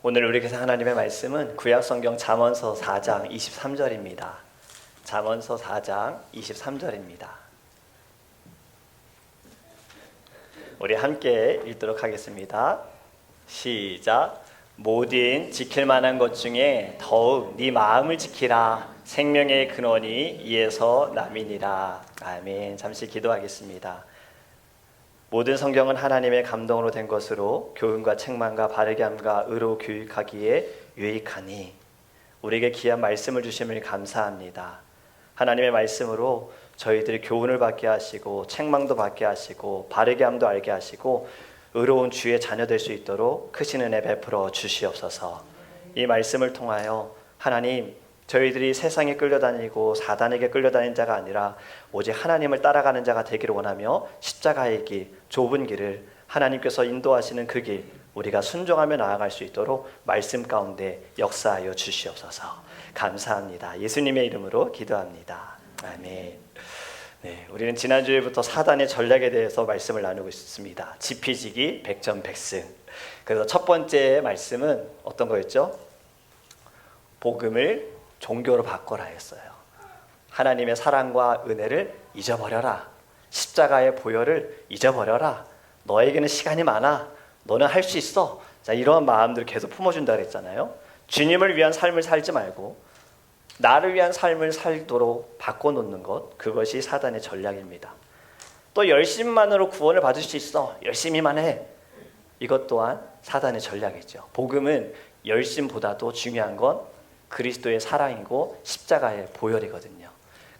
오늘 우리에게서 하나님의 말씀은 구약성경 잠언서 4장 23절입니다. 잠언서 4장 23절입니다. 우리 함께 읽도록 하겠습니다. 시작. 모든 지킬 만한 것 중에 더욱 네 마음을 지키라. 생명의 근원이 이에서 남이니라. 아멘. 잠시 기도하겠습니다. 모든 성경은 하나님의 감동으로 된 것으로 교훈과 책망과 바르게 함과 의로 교육하기에 유익하니 우리에게 귀한 말씀을 주심을 감사합니다. 하나님의 말씀으로 저희들이 교훈을 받게 하시고 책망도 받게 하시고 바르게 함도 알게 하시고 의로운 주의 자녀 될 수 있도록 크신 은혜 베풀어 주시옵소서. 이 말씀을 통하여 하나님, 저희들이 세상에 끌려다니고 사단에게 끌려다니는 자가 아니라 오직 하나님을 따라가는 자가 되기를 원하며 십자가의 길, 좁은 길을 하나님께서 인도하시는 그 길, 우리가 순종하며 나아갈 수 있도록 말씀 가운데 역사하여 주시옵소서. 감사합니다. 예수님의 이름으로 기도합니다. 아멘. 네, 우리는 지난주에부터 사단의 전략에 대해서 말씀을 나누고 있습니다. 지피지기 백전백승. 그래서 첫 번째 말씀은 어떤 거였죠? 복음을 종교로 바꿔라 했어요. 하나님의 사랑과 은혜를 잊어버려라. 십자가의 보혈을 잊어버려라. 너에게는 시간이 많아. 너는 할 수 있어. 자, 이런 마음들을 계속 품어준다 그랬잖아요. 주님을 위한 삶을 살지 말고 나를 위한 삶을 살도록 바꿔놓는 것, 그것이 사단의 전략입니다. 또 열심만으로 구원을 받을 수 있어. 열심히만 해. 이것 또한 사단의 전략이죠. 복음은 열심보다도 중요한 건 그리스도의 사랑이고 십자가의 보혈이거든요.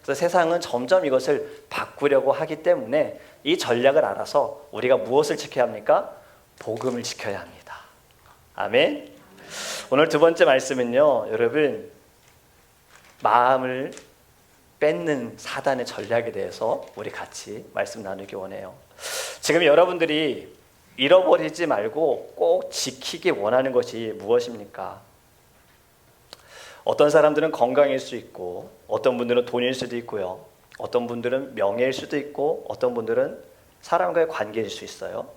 그래서 세상은 점점 이것을 바꾸려고 하기 때문에 이 전략을 알아서 우리가 무엇을 지켜야 합니까? 복음을 지켜야 합니다. 아멘. 오늘 두 번째 말씀은요, 여러분, 마음을 뺏는 사단의 전략에 대해서 우리 같이 말씀 나누기 원해요. 지금 여러분들이 잃어버리지 말고 꼭 지키기 원하는 것이 무엇입니까? 어떤 사람들은 건강일 수 있고, 어떤 분들은 돈일 수도 있고요, 어떤 분들은 명예일 수도 있고, 어떤 분들은 사람과의 관계일 수 있어요.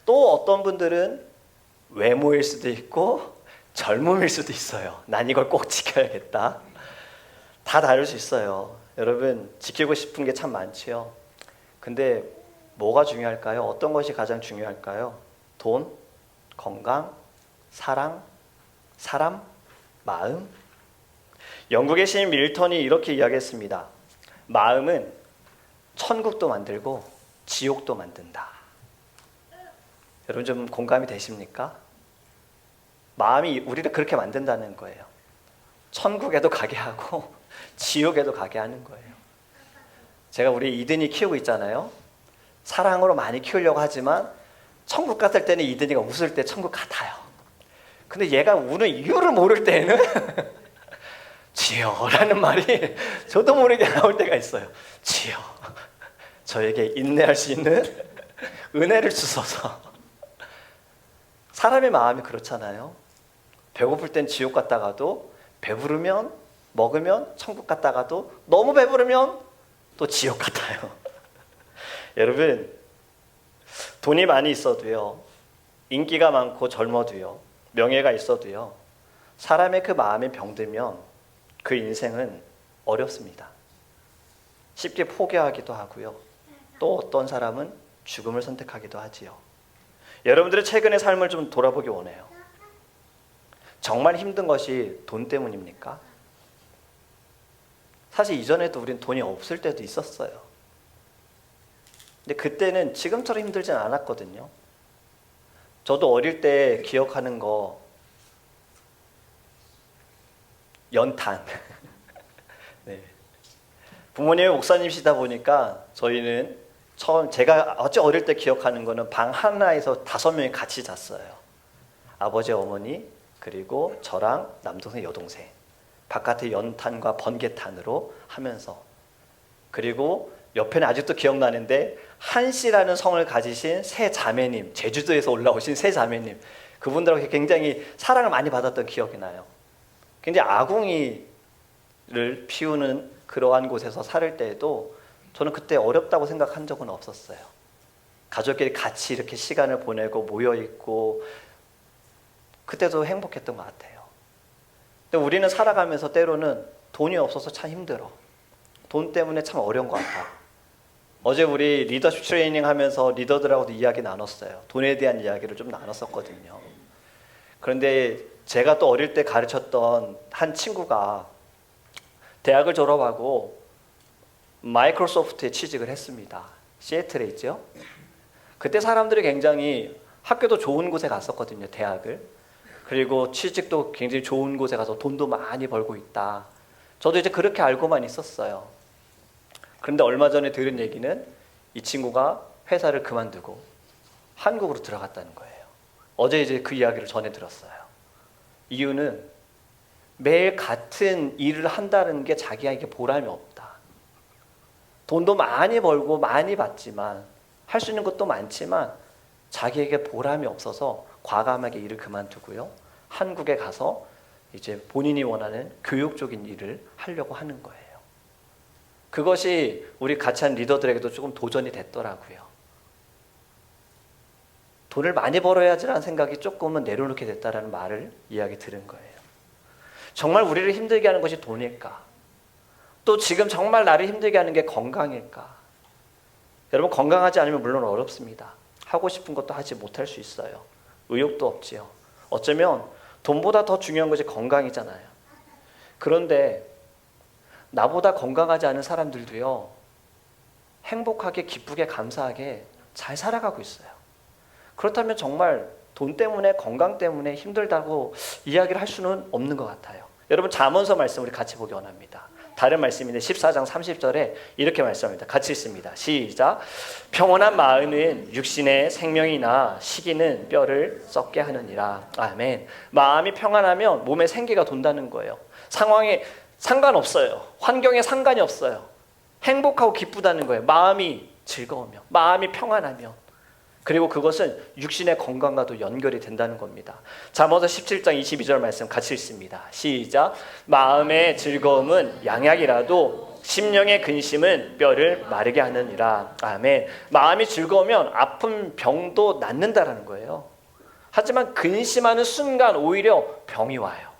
또 어떤 분들은 외모일 수도 있고 젊음일 수도 있어요. 난 이걸 꼭 지켜야겠다. 다 다를 수 있어요. 여러분, 지키고 싶은 게 참 많지요. 근데 뭐가 중요할까요? 어떤 것이 가장 중요할까요? 돈, 건강, 사랑, 사람, 마음? 영국의 시인 밀턴이 이렇게 이야기했습니다. 마음은 천국도 만들고 지옥도 만든다. 여러분 좀 공감이 되십니까? 마음이 우리를 그렇게 만든다는 거예요. 천국에도 가게 하고 지옥에도 가게 하는 거예요. 제가 우리 이든이 키우고 있잖아요. 사랑으로 많이 키우려고 하지만 천국 갔을 때는 이든이가 웃을 때 천국 같아요. 근데 얘가 우는 이유를 모를 때는 지효라는 말이 저도 모르게 나올 때가 있어요. 지효, 저에게 인내할 수 있는 은혜를 주소서. 사람의 마음이 그렇잖아요. 배고플 땐 지옥 갔다가도, 배부르면 먹으면 천국 갔다가도, 너무 배부르면 또 지옥 같아요. 여러분, 돈이 많이 있어도요, 인기가 많고 젊어도요, 명예가 있어도요, 사람의 그 마음이 병들면 그 인생은 어렵습니다. 쉽게 포기하기도 하고요, 또 어떤 사람은 죽음을 선택하기도 하지요. 여러분들의 최근의 삶을 좀 돌아보기 원해요. 정말 힘든 것이 돈 때문입니까? 사실 이전에도 우린 돈이 없을 때도 있었어요. 근데 그때는 지금처럼 힘들진 않았거든요. 저도 어릴 때 기억하는 거, 연탄. 네. 부모님이 목사님이시다 보니까 저희는 제가 아주 어릴 때 기억하는 거는 방 하나에서 5명이 같이 잤어요. 아버지, 어머니, 그리고 저랑 남동생, 여동생. 바깥에 연탄과 번개탄으로 하면서. 그리고 옆에는 아직도 기억나는데 한씨라는 성을 가지신 세 자매님, 제주도에서 올라오신 세 자매님, 그분들하고 굉장히 사랑을 많이 받았던 기억이 나요. 굉장히 아궁이를 피우는 그러한 곳에서 살을 때에도 저는 그때 어렵다고 생각한 적은 없었어요. 가족끼리 같이 이렇게 시간을 보내고 모여있고 그때도 행복했던 것 같아요. 근데 우리는 살아가면서 때로는 돈이 없어서 참 힘들어. 돈 때문에 참 어려운 것 같아. 어제 우리 리더십 트레이닝 하면서 리더들하고도 이야기 나눴어요. 돈에 대한 이야기를 좀 나눴었거든요. 그런데 제가 또 어릴 때 가르쳤던 한 친구가 대학을 졸업하고 마이크로소프트에 취직을 했습니다. 시애틀에 있죠. 그때 사람들이 굉장히 학교도 좋은 곳에 갔었거든요. 대학을. 그리고 취직도 굉장히 좋은 곳에 가서 돈도 많이 벌고 있다. 저도 이제 그렇게 알고만 있었어요. 그런데 얼마 전에 들은 얘기는 이 친구가 회사를 그만두고 한국으로 들어갔다는 거예요. 어제 이제 그 이야기를 전해 들었어요. 이유는 매일 같은 일을 한다는 게 자기에게 보람이 없다. 돈도 많이 벌고 많이 받지만 할 수 있는 것도 많지만 자기에게 보람이 없어서 과감하게 일을 그만두고요. 한국에 가서 이제 본인이 원하는 교육적인 일을 하려고 하는 거예요. 그것이 우리 같이 한 리더들에게도 조금 도전이 됐더라고요. 돈을 많이 벌어야지라는 생각이 조금은 내려놓게 됐다라는 말을 이야기 들은 거예요. 정말 우리를 힘들게 하는 것이 돈일까? 또 지금 정말 나를 힘들게 하는 게 건강일까? 여러분, 건강하지 않으면 물론 어렵습니다. 하고 싶은 것도 하지 못할 수 있어요. 의욕도 없지요. 어쩌면 돈보다 더 중요한 것이 건강이잖아요. 그런데 나보다 건강하지 않은 사람들도요, 행복하게 기쁘게 감사하게 잘 살아가고 있어요. 그렇다면 정말 돈 때문에 건강 때문에 힘들다고 이야기를 할 수는 없는 것 같아요. 여러분, 잠언서 말씀 우리 같이 보기 원합니다. 다른 말씀인데 14장 30절에 이렇게 말씀합니다. 같이 읽습니다. 시작. 평온한 마음은 육신의 생명이나 시기는 뼈를 썩게 하느니라. 아멘. 마음이 평안하면 몸에 생기가 돈다는 거예요. 상황에 상관없어요. 환경에 상관이 없어요. 행복하고 기쁘다는 거예요. 마음이 즐거우면, 마음이 평안하면. 그리고 그것은 육신의 건강과도 연결이 된다는 겁니다. 잠언서 17장 22절 말씀 같이 읽습니다. 시작. 마음의 즐거움은 양약이라도 심령의 근심은 뼈를 마르게 하느니라. 아멘. 마음이 즐거우면 아픈 병도 낫는다라는 거예요. 하지만 근심하는 순간 오히려 병이 와요.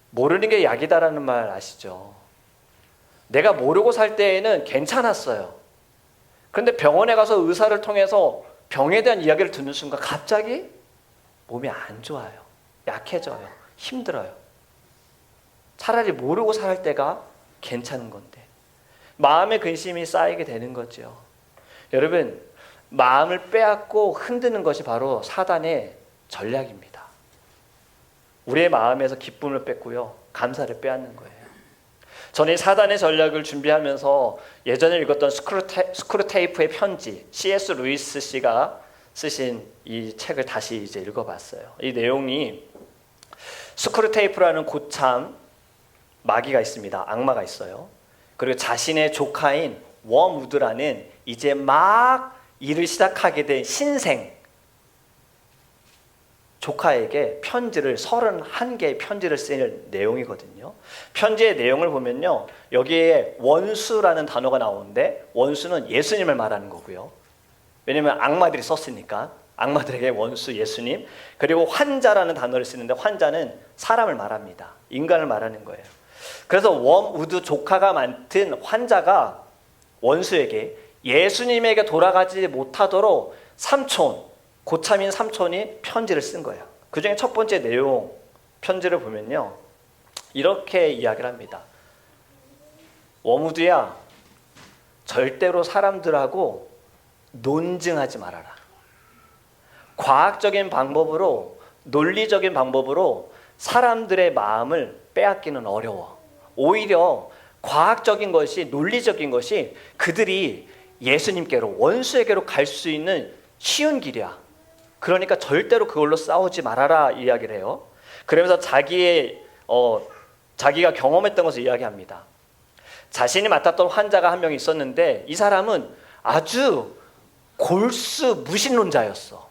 모르는 게 약이다라는 말 아시죠? 내가 모르고 살 때에는 괜찮았어요. 그런데 병원에 가서 의사를 통해서 병에 대한 이야기를 듣는 순간 갑자기 몸이 안 좋아요. 약해져요. 힘들어요. 차라리 모르고 살 때가 괜찮은 건데 마음의 근심이 쌓이게 되는 거죠. 여러분, 마음을 빼앗고 흔드는 것이 바로 사단의 전략입니다. 우리의 마음에서 기쁨을 뺏고요, 감사를 빼앗는 거예요. 저는 이 사단의 전략을 준비하면서 예전에 읽었던 스크루테이프의 편지, C.S. 루이스 씨가 쓰신 이 책을 다시 이제 읽어봤어요. 이 내용이 스크루테이프라는 고참 마귀가 있습니다. 악마가 있어요. 그리고 자신의 조카인 웜우드라는 이제 막 일을 시작하게 된 신생 조카에게 편지를 31개의 편지를 쓴 내용이거든요. 편지의 내용을 보면요, 여기에 원수라는 단어가 나오는데 원수는 예수님을 말하는 거고요. 왜냐하면 악마들이 썼으니까 악마들에게 원수 예수님, 그리고 환자라는 단어를 쓰는데 환자는 사람을 말합니다. 인간을 말하는 거예요. 그래서 웜우드 조카가 맡은 환자가 원수에게 예수님에게 돌아가지 못하도록 삼촌, 고참인 삼촌이 편지를 쓴 거예요. 그 중에 첫 번째 내용 편지를 보면요, 이렇게 이야기를 합니다. 웜우드야, 절대로 사람들하고 논증하지 말아라. 과학적인 방법으로, 논리적인 방법으로 사람들의 마음을 빼앗기는 어려워. 오히려 과학적인 것이, 논리적인 것이 그들이 예수님께로, 원수에게로 갈 수 있는 쉬운 길이야. 그러니까 절대로 그걸로 싸우지 말아라 이야기를 해요. 그러면서 자기가 경험했던 것을 이야기합니다. 자신이 맡았던 환자가 한 명 있었는데 이 사람은 아주 골수 무신론자였어.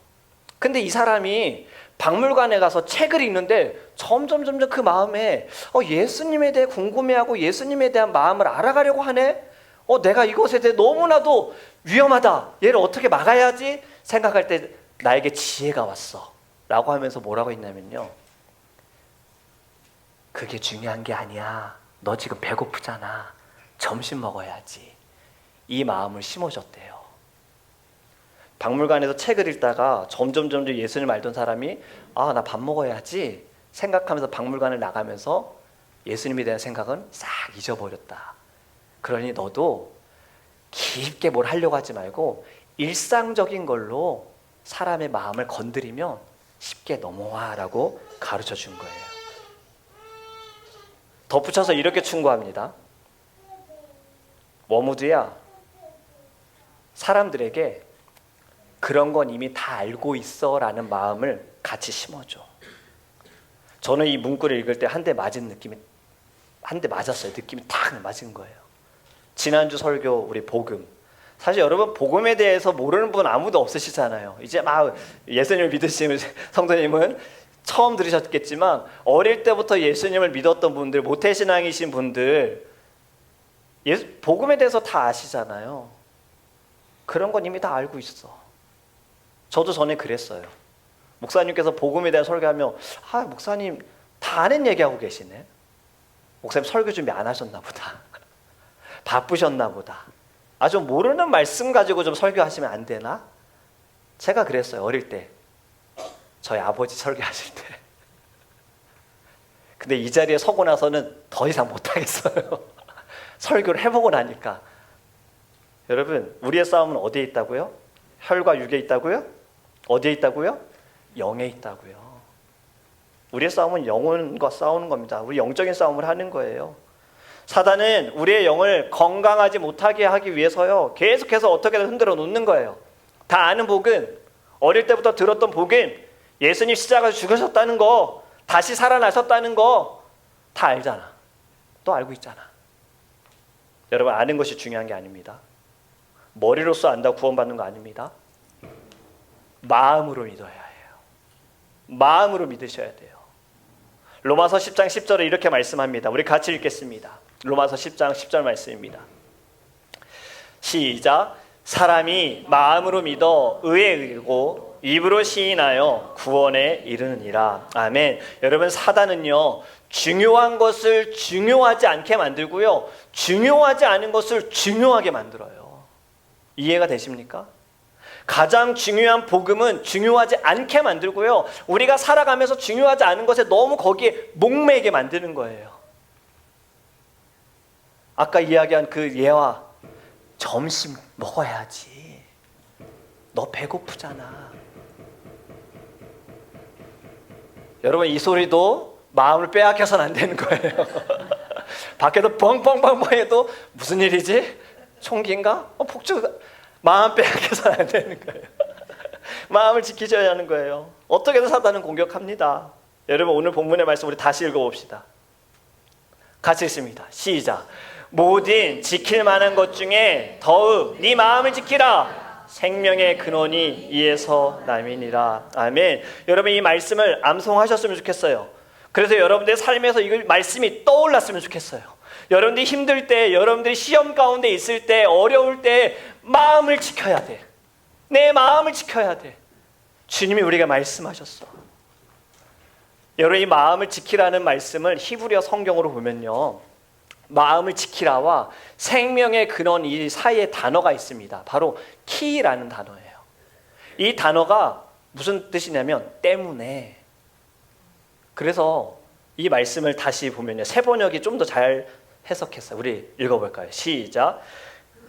근데 이 사람이 박물관에 가서 책을 읽는데 점점 그 마음에 예수님에 대해 궁금해하고 예수님에 대한 마음을 알아가려고 하네. 내가 이것에 대해 너무나도 위험하다. 얘를 어떻게 막아야지 생각할 때 나에게 지혜가 왔어. 라고 하면서 뭐라고 했냐면요, 그게 중요한 게 아니야. 너 지금 배고프잖아. 점심 먹어야지. 이 마음을 심어줬대요. 박물관에서 책을 읽다가 점점 예수님을 알던 사람이 아, 나 밥 먹어야지 생각하면서 박물관을 나가면서 예수님에 대한 생각은 싹 잊어버렸다. 그러니 너도 깊게 뭘 하려고 하지 말고 일상적인 걸로 사람의 마음을 건드리면 쉽게 넘어와 라고 가르쳐 준 거예요. 덧붙여서 이렇게 충고합니다. 워무드야, 사람들에게 그런 건 이미 다 알고 있어 라는 마음을 같이 심어줘. 저는 이 문구를 읽을 때 한 대 맞았어요. 느낌이 탁 맞은 거예요. 지난주 설교 우리 복음, 사실 여러분 복음에 대해서 모르는 분 아무도 없으시잖아요. 이제 막 예수님을 믿으시는 성도님은 처음 들으셨겠지만 어릴 때부터 예수님을 믿었던 분들, 모태신앙이신 분들 복음에 대해서 다 아시잖아요. 그런 건 이미 다 알고 있어. 저도 전에 그랬어요. 목사님께서 복음에 대해 설교하면 아, 목사님 다 아는 얘기하고 계시네. 목사님 설교 준비 안 하셨나 보다. 바쁘셨나 보다. 아, 좀 모르는 말씀 가지고 좀 설교하시면 안 되나? 제가 그랬어요. 어릴 때 저희 아버지 설교하실 때. 근데 이 자리에 서고 나서는 더 이상 못하겠어요. 설교를 해보고 나니까. 여러분, 우리의 싸움은 어디에 있다고요? 혈과 육에 있다고요? 어디에 있다고요? 영에 있다고요. 우리의 싸움은 영혼과 싸우는 겁니다. 우리 영적인 싸움을 하는 거예요. 사단은 우리의 영을 건강하지 못하게 하기 위해서요, 계속해서 어떻게든 흔들어 놓는 거예요. 다 아는 복음, 어릴 때부터 들었던 복음, 예수님 십자가에서 죽으셨다는 거, 다시 살아나셨다는 거 다 알잖아. 또 알고 있잖아. 여러분, 아는 것이 중요한 게 아닙니다. 머리로써 안다고 구원받는 거 아닙니다. 마음으로 믿어야 해요. 마음으로 믿으셔야 돼요. 로마서 10장 10절에 이렇게 말씀합니다. 우리 같이 읽겠습니다. 로마서 10장 10절 말씀입니다. 시작. 사람이 마음으로 믿어 의에 이르고 입으로 시인하여 구원에 이르느니라. 아멘. 여러분, 사단은요, 중요한 것을 중요하지 않게 만들고요, 중요하지 않은 것을 중요하게 만들어요. 이해가 되십니까? 가장 중요한 복음은 중요하지 않게 만들고요, 우리가 살아가면서 중요하지 않은 것에 너무 거기에 목매게 만드는 거예요. 아까 이야기한 그 예와 점심 먹어야지. 너 배고프잖아. 여러분, 이 소리도 마음을 빼앗겨서는 안 되는 거예요. 밖에서 뻥뻥뻥뻥 해도 무슨 일이지? 총기인가? 폭죽. 마음 빼앗겨서는 안 되는 거예요. 마음을 지키셔야 하는 거예요. 어떻게든 사단은 공격합니다. 여러분, 오늘 본문의 말씀 우리 다시 읽어봅시다. 같이 읽습니다. 시작. 모든 지킬 만한 것 중에 더욱 네 마음을 지키라. 생명의 근원이 이에서 남이니라. 아멘. 여러분, 이 말씀을 암송하셨으면 좋겠어요. 그래서 여러분들의 삶에서 이 말씀이 떠올랐으면 좋겠어요. 여러분들이 힘들 때, 여러분들이 시험 가운데 있을 때, 어려울 때 마음을 지켜야 돼. 내 마음을 지켜야 돼. 주님이 우리가 말씀하셨어. 여러분, 이 마음을 지키라는 말씀을 히브리어 성경으로 보면요, 마음을 지키라와 생명의 근원 이 사이에 단어가 있습니다. 바로 키라는 단어예요. 이 단어가 무슨 뜻이냐면 때문에. 그래서 이 말씀을 다시 보면요, 새 번역이 좀 더 잘 해석했어요. 우리 읽어볼까요? 시작.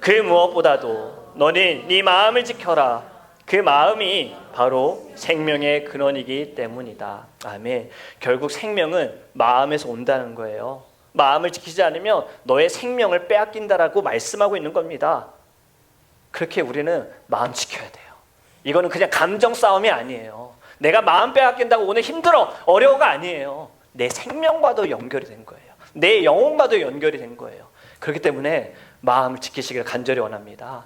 그 무엇보다도 너는 네 마음을 지켜라. 그 마음이 바로 생명의 근원이기 때문이다. 아멘. 결국 생명은 마음에서 온다는 거예요. 마음을 지키지 않으면 너의 생명을 빼앗긴다라고 말씀하고 있는 겁니다. 그렇게 우리는 마음 지켜야 돼요. 이거는 그냥 감정 싸움이 아니에요. 내가 마음 빼앗긴다고 오늘 힘들어, 어려워가 아니에요. 내 생명과도 연결이 된 거예요. 내 영혼과도 연결이 된 거예요. 그렇기 때문에 마음을 지키시기를 간절히 원합니다.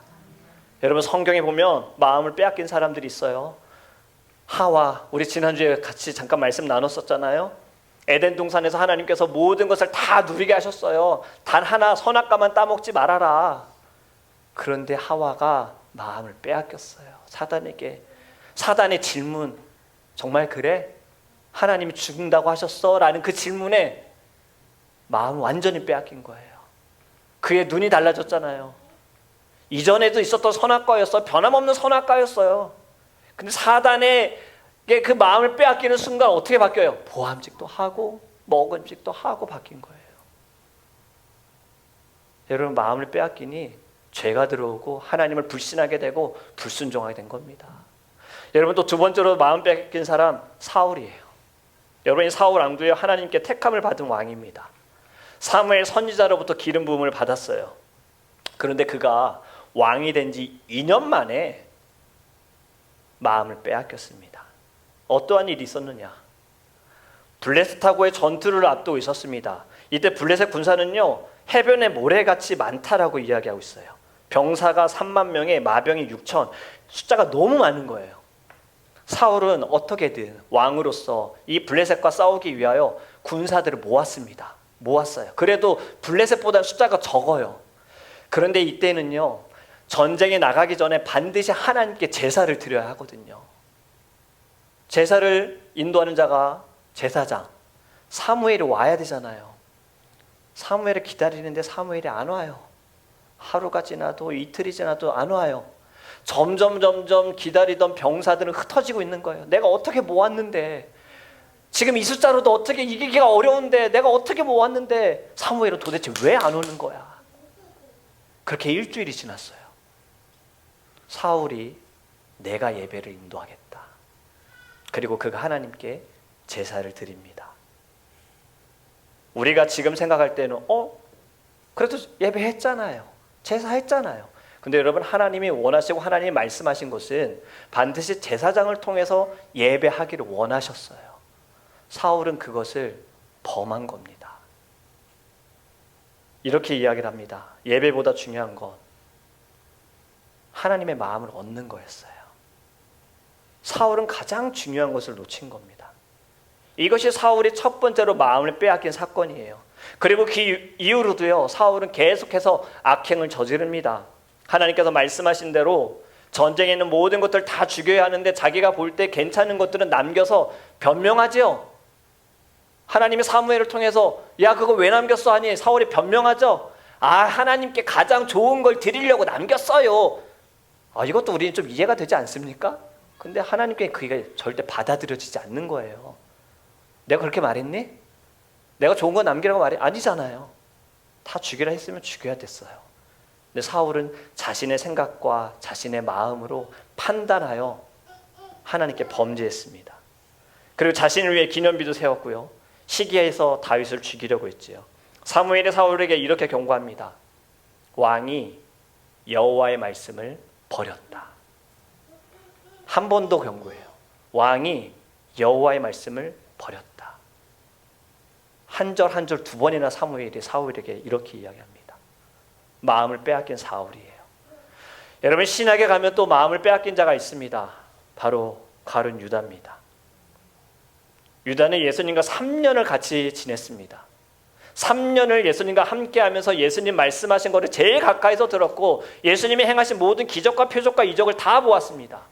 여러분, 성경에 보면 마음을 빼앗긴 사람들이 있어요. 하와, 우리 지난주에 같이 잠깐 말씀 나눴었잖아요. 에덴 동산에서 하나님께서 모든 것을 다 누리게 하셨어요. 단 하나 선악과만 따먹지 말아라. 그런데 하와가 마음을 빼앗겼어요. 사단에게. 사단의 질문, 정말 그래? 하나님이 죽인다고 하셨어? 라는 그 질문에 마음을 완전히 빼앗긴 거예요. 그의 눈이 달라졌잖아요. 이전에도 있었던 선악과였어요. 변함없는 선악과였어요. 근데 사단의 그 마음을 빼앗기는 순간 어떻게 바뀌어요? 보암직도 하고 먹음직도 하고 바뀐 거예요. 여러분, 마음을 빼앗기니 죄가 들어오고 하나님을 불신하게 되고 불순종하게 된 겁니다. 여러분, 또 두 번째로 마음 빼앗긴 사람 사울이에요. 여러분, 이 사울 왕도요, 하나님께 택함을 받은 왕입니다. 사무엘 선지자로부터 기름 부음을 받았어요. 그런데 그가 왕이 된 지 2년 만에 마음을 빼앗겼습니다. 어떠한 일이 있었느냐? 블레셋하고의 전투를 앞두고 있었습니다. 이때 블레셋 군사는요, 해변에 모래같이 많다라고 이야기하고 있어요. 병사가 3만 명에 마병이 6천, 숫자가 너무 많은 거예요. 사울은 어떻게든 왕으로서 이 블레셋과 싸우기 위하여 군사들을 모았어요. 그래도 블레셋보다는 숫자가 적어요. 그런데 이때는요, 전쟁에 나가기 전에 반드시 하나님께 제사를 드려야 하거든요. 제사를 인도하는 자가 제사장, 사무엘이 와야 되잖아요. 사무엘을 기다리는데 사무엘이 안 와요. 하루가 지나도 이틀이 지나도 안 와요. 점점 기다리던 병사들은 흩어지고 있는 거예요. 내가 어떻게 모았는데, 지금 이 숫자로도 어떻게 이기기가 어려운데, 내가 어떻게 모았는데 사무엘은 도대체 왜 안 오는 거야? 그렇게 일주일이 지났어요. 사울이 내가 예배를 인도하겠다. 그리고 그가 하나님께 제사를 드립니다. 우리가 지금 생각할 때는 그래도 예배했잖아요. 제사했잖아요. 근데 여러분, 하나님이 원하시고 하나님이 말씀하신 것은 반드시 제사장을 통해서 예배하기를 원하셨어요. 사울은 그것을 범한 겁니다. 이렇게 이야기를 합니다. 예배보다 중요한 건 하나님의 마음을 얻는 거였어요. 사울은 가장 중요한 것을 놓친 겁니다. 이것이 사울이 첫 번째로 마음을 빼앗긴 사건이에요. 그리고 그 이후로도요, 사울은 계속해서 악행을 저지릅니다. 하나님께서 말씀하신 대로 전쟁에 있는 모든 것들 다 죽여야 하는데 자기가 볼 때 괜찮은 것들은 남겨서 변명하죠. 하나님이 사무엘을 통해서 야, 그거 왜 남겼어 하니 사울이 변명하죠. 하나님께 가장 좋은 걸 드리려고 남겼어요. 이것도 우리는 좀 이해가 되지 않습니까? 근데 하나님께 그게 절대 받아들여지지 않는 거예요. 내가 그렇게 말했니? 내가 좋은 거 남기라고 말해? 아니잖아요. 다 죽이라 했으면 죽여야 됐어요. 근데 사울은 자신의 생각과 자신의 마음으로 판단하여 하나님께 범죄했습니다. 그리고 자신을 위해 기념비도 세웠고요, 시기에서 다윗을 죽이려고 했지요. 사무엘이 사울에게 이렇게 경고합니다. 왕이 여호와의 말씀을 버렸다. 한 번 더 경고해요. 왕이 여호와의 말씀을 버렸다. 한 절 한 절 두 번이나 사무엘이 사울에게 이렇게 이야기합니다. 마음을 빼앗긴 사울이에요. 여러분, 신약에 가면 또 마음을 빼앗긴 자가 있습니다. 바로 가룟 유다입니다. 유다는 예수님과 3년을 같이 지냈습니다. 3년을 예수님과 함께하면서 예수님 말씀하신 것을 제일 가까이서 들었고 예수님이 행하신 모든 기적과 표적과 이적을 다 보았습니다.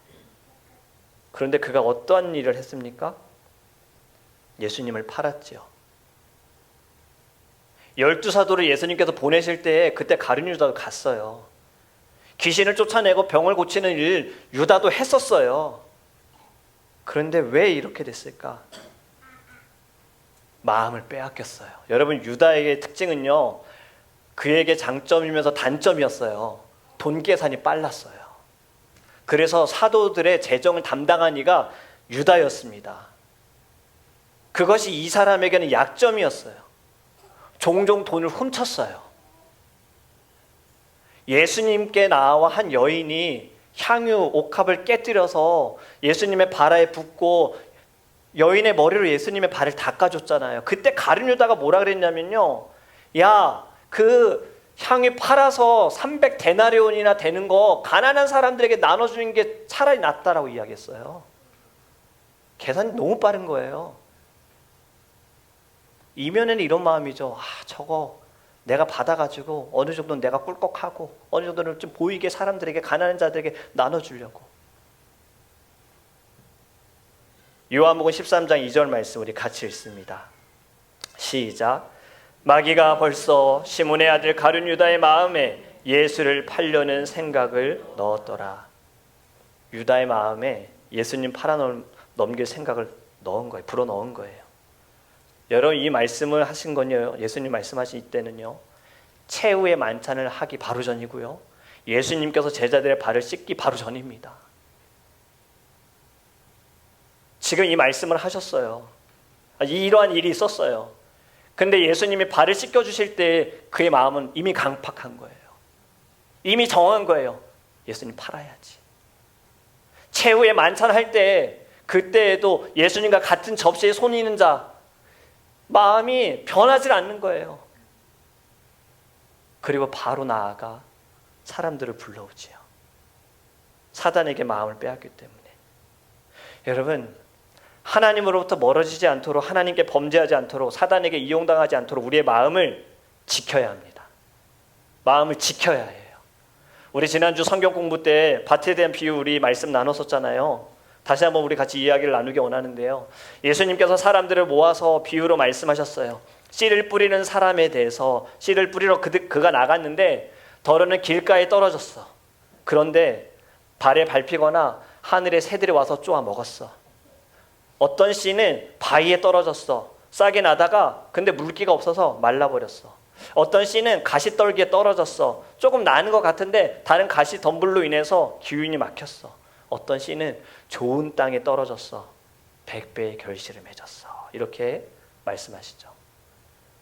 그런데 그가 어떠한 일을 했습니까? 예수님을 팔았지요. 12사도를 예수님께서 보내실 때 그때 가룟 유다도 갔어요. 귀신을 쫓아내고 병을 고치는 일 유다도 했었어요. 그런데 왜 이렇게 됐을까? 마음을 빼앗겼어요. 여러분, 유다의 특징은요, 그에게 장점이면서 단점이었어요. 돈 계산이 빨랐어요. 그래서 사도들의 재정을 담당한 이가 유다였습니다. 그것이 이 사람에게는 약점이었어요. 종종 돈을 훔쳤어요. 예수님께 나와 한 여인이 향유 옥합을 깨뜨려서 예수님의 발에 붓고 여인의 머리로 예수님의 발을 닦아줬잖아요. 그때 가룟 유다가 뭐라 그랬냐면요, 야, 그 향유 팔아서 300데나리온이나 되는 거 가난한 사람들에게 나눠주는 게 차라리 낫다라고 이야기했어요. 계산이 너무 빠른 거예요. 이면에는 이런 마음이죠. 저거 내가 받아가지고 어느 정도는 내가 꿀꺽하고 어느 정도는 좀 보이게 사람들에게, 가난한 자들에게 나눠주려고. 요한복음 13장 2절 말씀 우리 같이 읽습니다. 시작. 마귀가 벌써 시몬의 아들 가룟 유다의 마음에 예수를 팔려는 생각을 넣었더라. 유다의 마음에 예수님 팔아넘길 생각을 넣은 거예요. 불어넣은 거예요. 여러분, 이 말씀을 하신 건요, 예수님 말씀하신 이때는요, 최후의 만찬을 하기 바로 전이고요, 예수님께서 제자들의 발을 씻기 바로 전입니다. 지금 이 말씀을 하셨어요. 이러한 일이 있었어요. 근데 예수님이 발을 씻겨주실 때 그의 마음은 이미 강팍한 거예요. 이미 정한 거예요. 예수님 팔아야지. 최후의 만찬할 때, 그때에도 예수님과 같은 접시에 손이 있는 자, 마음이 변하지 않는 거예요. 그리고 바로 나아가 사람들을 불러오지요. 사단에게 마음을 빼앗기 때문에. 여러분, 하나님으로부터 멀어지지 않도록, 하나님께 범죄하지 않도록, 사단에게 이용당하지 않도록 우리의 마음을 지켜야 합니다. 마음을 지켜야 해요. 우리 지난주 성경 공부 때 밭에 대한 비유 우리 말씀 나눴었잖아요. 다시 한번 우리 같이 이야기를 나누기 원하는데요, 예수님께서 사람들을 모아서 비유로 말씀하셨어요. 씨를 뿌리는 사람에 대해서, 씨를 뿌리러 그가 나갔는데 덜어는 길가에 떨어졌어. 그런데 발에 밟히거나 하늘의 새들이 와서 쪼아 먹었어. 어떤 씨는 바위에 떨어졌어. 싹이 나다가 근데 물기가 없어서 말라버렸어. 어떤 씨는 가시떨기에 떨어졌어. 조금 나는 것 같은데 다른 가시 덤불로 인해서 기운이 막혔어. 어떤 씨는 좋은 땅에 떨어졌어. 100배의 결실을 맺었어. 이렇게 말씀하시죠.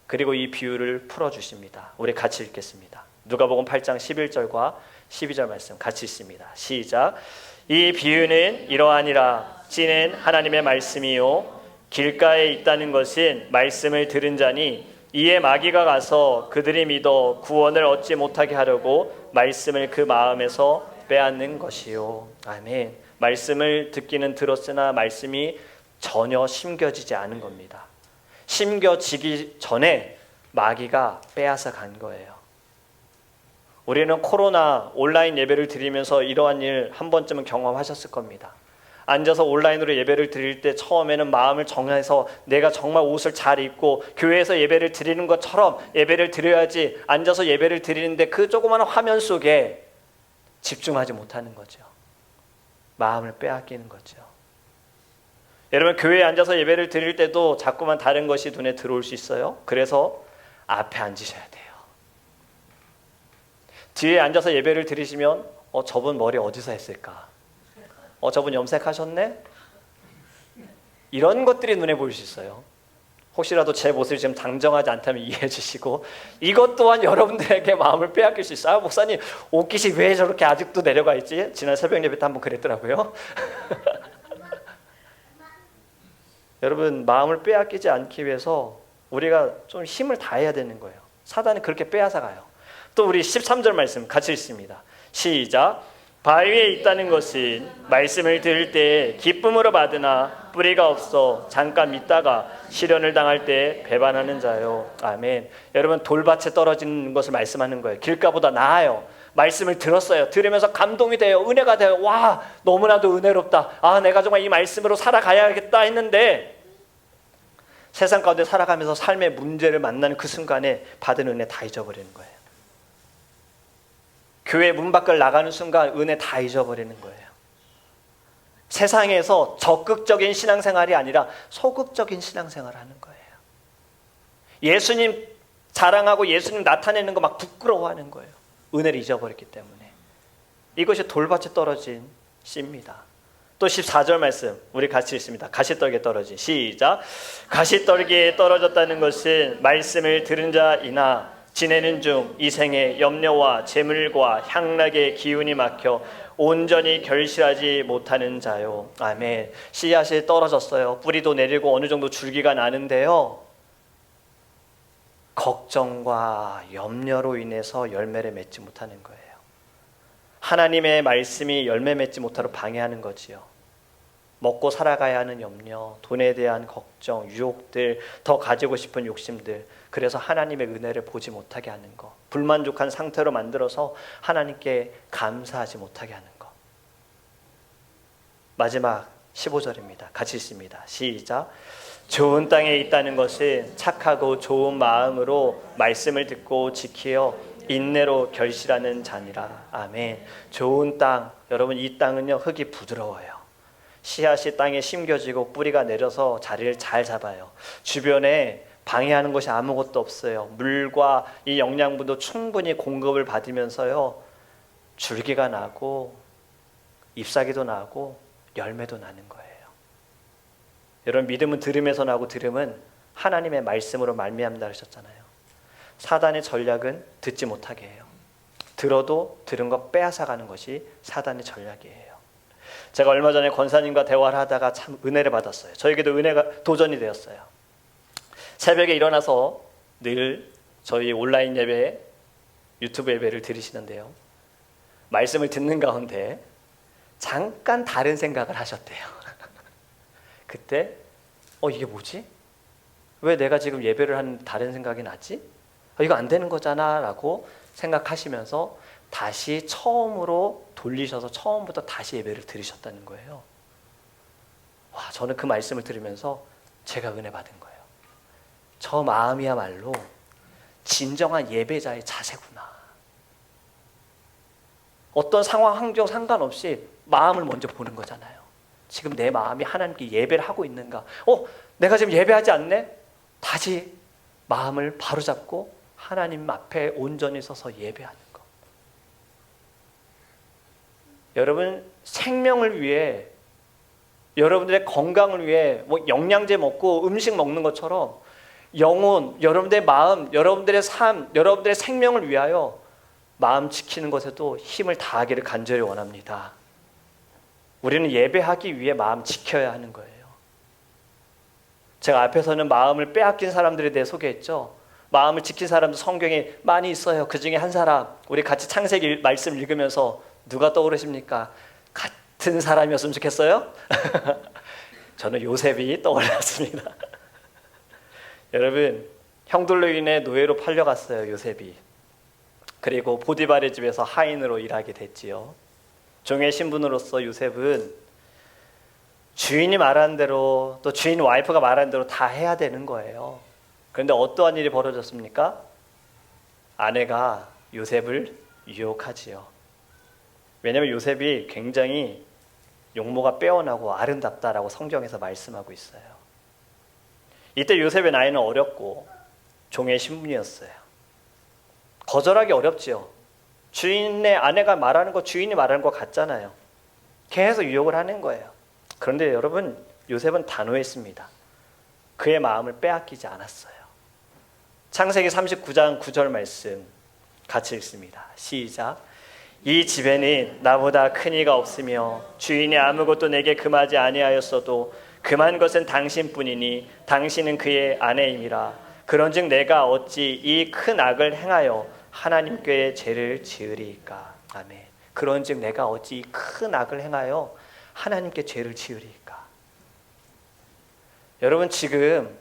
그리고 이 비유를 풀어주십니다. 우리 같이 읽겠습니다. 누가복음 8장 11절과 12절 말씀 같이 읽습니다. 시작. 이 비유는 이러하니라. 씨는 하나님의 말씀이요 길가에 있다는 것은 말씀을 들은 자니 이에 마귀가 가서 그들이 믿어 구원을 얻지 못하게 하려고 말씀을 그 마음에서 빼앗는 것이요. 아멘. 말씀을 듣기는 들었으나 말씀이 전혀 심겨지지 않은 겁니다. 심겨지기 전에 마귀가 빼앗아 간 거예요. 우리는 코로나 온라인 예배를 드리면서 이러한 일 한 번쯤은 경험하셨을 겁니다. 앉아서 온라인으로 예배를 드릴 때 처음에는 마음을 정해서 내가 정말 옷을 잘 입고 교회에서 예배를 드리는 것처럼 예배를 드려야지, 앉아서 예배를 드리는데 그 조그마한 화면 속에 집중하지 못하는 거죠. 마음을 빼앗기는 거죠. 여러분, 교회에 앉아서 예배를 드릴 때도 자꾸만 다른 것이 눈에 들어올 수 있어요. 그래서 앞에 앉으셔야 돼요. 뒤에 앉아서 예배를 드리시면 저분 머리 어디서 했을까? 저분 염색하셨네? 이런 것들이 눈에 보일 수 있어요. 혹시라도 제 모습이 지금 당정하지 않다면 이해해 주시고, 이것 또한 여러분들에게 마음을 빼앗길 수 있어요. 목사님, 옷깃이 왜 저렇게 아직도 내려가 있지? 지난 새벽 예배 때 한번 그랬더라고요. 여러분, 마음을 빼앗기지 않기 위해서 우리가 좀 힘을 다해야 되는 거예요. 사단은 그렇게 빼앗아 가요. 또 우리 13절 말씀 같이 읽습니다. 시작. 바위에 있다는 것은 말씀을 들을 때 기쁨으로 받으나 뿌리가 없어 잠깐 믿다가 시련을 당할 때 배반하는 자요. 아멘. 여러분, 돌밭에 떨어지는 것을 말씀하는 거예요. 길가보다 나아요. 말씀을 들었어요. 들으면서 감동이 돼요. 은혜가 돼요. 와, 너무나도 은혜롭다. 내가 정말 이 말씀으로 살아가야겠다 했는데 세상 가운데 살아가면서 삶의 문제를 만나는 그 순간에 받은 은혜 다 잊어버리는 거예요. 교회 문 밖을 나가는 순간 은혜 다 잊어버리는 거예요. 세상에서 적극적인 신앙생활이 아니라 소극적인 신앙생활을 하는 거예요. 예수님 자랑하고 예수님 나타내는 거 막 부끄러워하는 거예요. 은혜를 잊어버렸기 때문에. 이것이 돌밭에 떨어진 씨입니다. 또 14절 말씀 우리 같이 읽습니다. 가시떨기에 떨어진. 시작. 가시떨기에 떨어졌다는 것은 말씀을 들은 자이나 지내는 중 이 생에 염려와 재물과 향락의 기운이 막혀 온전히 결실하지 못하는 자요. 아멘. 씨앗이 떨어졌어요. 뿌리도 내리고 어느 정도 줄기가 나는데요, 걱정과 염려로 인해서 열매를 맺지 못하는 거예요. 하나님의 말씀이 열매 맺지 못하도록 방해하는 거지요. 먹고 살아가야 하는 염려, 돈에 대한 걱정, 유혹들, 더 가지고 싶은 욕심들, 그래서 하나님의 은혜를 보지 못하게 하는 것, 불만족한 상태로 만들어서 하나님께 감사하지 못하게 하는 것. 마지막 15절입니다. 같이 읽습니다. 시작. 좋은 땅에 있다는 것은 착하고 좋은 마음으로 말씀을 듣고 지키어 인내로 결실하는 자니라. 아멘. 좋은 땅, 여러분 이 땅은요 흙이 부드러워요. 씨앗이 땅에 심겨지고 뿌리가 내려서 자리를 잘 잡아요. 주변에 방해하는 것이 아무것도 없어요. 물과 이 영양분도 충분히 공급을 받으면서요 줄기가 나고 잎사귀도 나고 열매도 나는 거예요. 여러분 믿음은 들음에서 나고 들음은 하나님의 말씀으로 말미암다 하셨잖아요. 사단의 전략은 듣지 못하게 해요. 들어도 들은 거 빼앗아가는 것이 사단의 전략이에요. 제가 얼마 전에 권사님과 대화를 하다가 참 은혜를 받았어요. 저에게도 은혜가 도전이 되었어요. 새벽에 일어나서 늘 저희 온라인 예배, 유튜브 예배를 들으시는데요. 말씀을 듣는 가운데 잠깐 다른 생각을 하셨대요. 그때 이게 뭐지? 왜 내가 지금 예배를 하는데 다른 생각이 나지? 이거 안 되는 거잖아 라고 생각하시면서 다시 처음으로 돌리셔서 처음부터 다시 예배를 들으셨다는 거예요. 와, 저는 그 말씀을 들으면서 제가 은혜 받은 거예요. 저 마음이야말로 진정한 예배자의 자세구나. 어떤 상황 환경 상관없이 마음을 먼저 보는 거잖아요. 지금 내 마음이 하나님께 예배를 하고 있는가? 내가 지금 예배하지 않네? 다시 마음을 바로잡고 하나님 앞에 온전히 서서 예배하는 것. 여러분 생명을 위해, 여러분들의 건강을 위해 영양제 먹고 음식 먹는 것처럼 영혼, 여러분들의 마음, 여러분들의 삶, 여러분들의 생명을 위하여 마음 지키는 것에도 힘을 다하기를 간절히 원합니다. 우리는 예배하기 위해 마음 지켜야 하는 거예요. 제가 앞에서는 마음을 빼앗긴 사람들에 대해 소개했죠. 마음을 지킨 사람도 성경에 많이 있어요. 그 중에 한 사람, 우리 같이 창세기 말씀 읽으면서 누가 떠오르십니까? 같은 사람이었으면 좋겠어요? 저는 요셉이 떠올랐습니다. 여러분, 형들로 인해 노예로 팔려갔어요, 요셉이. 그리고 보디발의 집에서 하인으로 일하게 됐지요. 종의 신분으로서 요셉은 주인이 말한 대로, 또 주인 와이프가 말한 대로 다 해야 되는 거예요. 그런데 어떠한 일이 벌어졌습니까? 아내가 요셉을 유혹하지요. 왜냐하면 요셉이 굉장히 용모가 빼어나고 아름답다라고 성경에서 말씀하고 있어요. 이때 요셉의 나이는 어렸고 종의 신분이었어요. 거절하기 어렵지요. 주인의 아내가 말하는 거 주인이 말하는 거 같잖아요. 계속 유혹을 하는 거예요. 그런데 여러분, 요셉은 단호했습니다. 그의 마음을 빼앗기지 않았어요. 창세기 39장 9절 말씀 같이 읽습니다. 시작. 이 집에는 나보다 큰 이가 없으며 주인이 아무것도 내게 금하지 아니하였어도 금한 것은 당신뿐이니 당신은 그의 아내임이라. 그런즉 내가 어찌 이 큰 악을 행하여 하나님께 죄를 지으리이까. 아멘. 그런즉 내가 어찌 이 큰 악을 행하여 하나님께 죄를 지으리이까. 여러분, 지금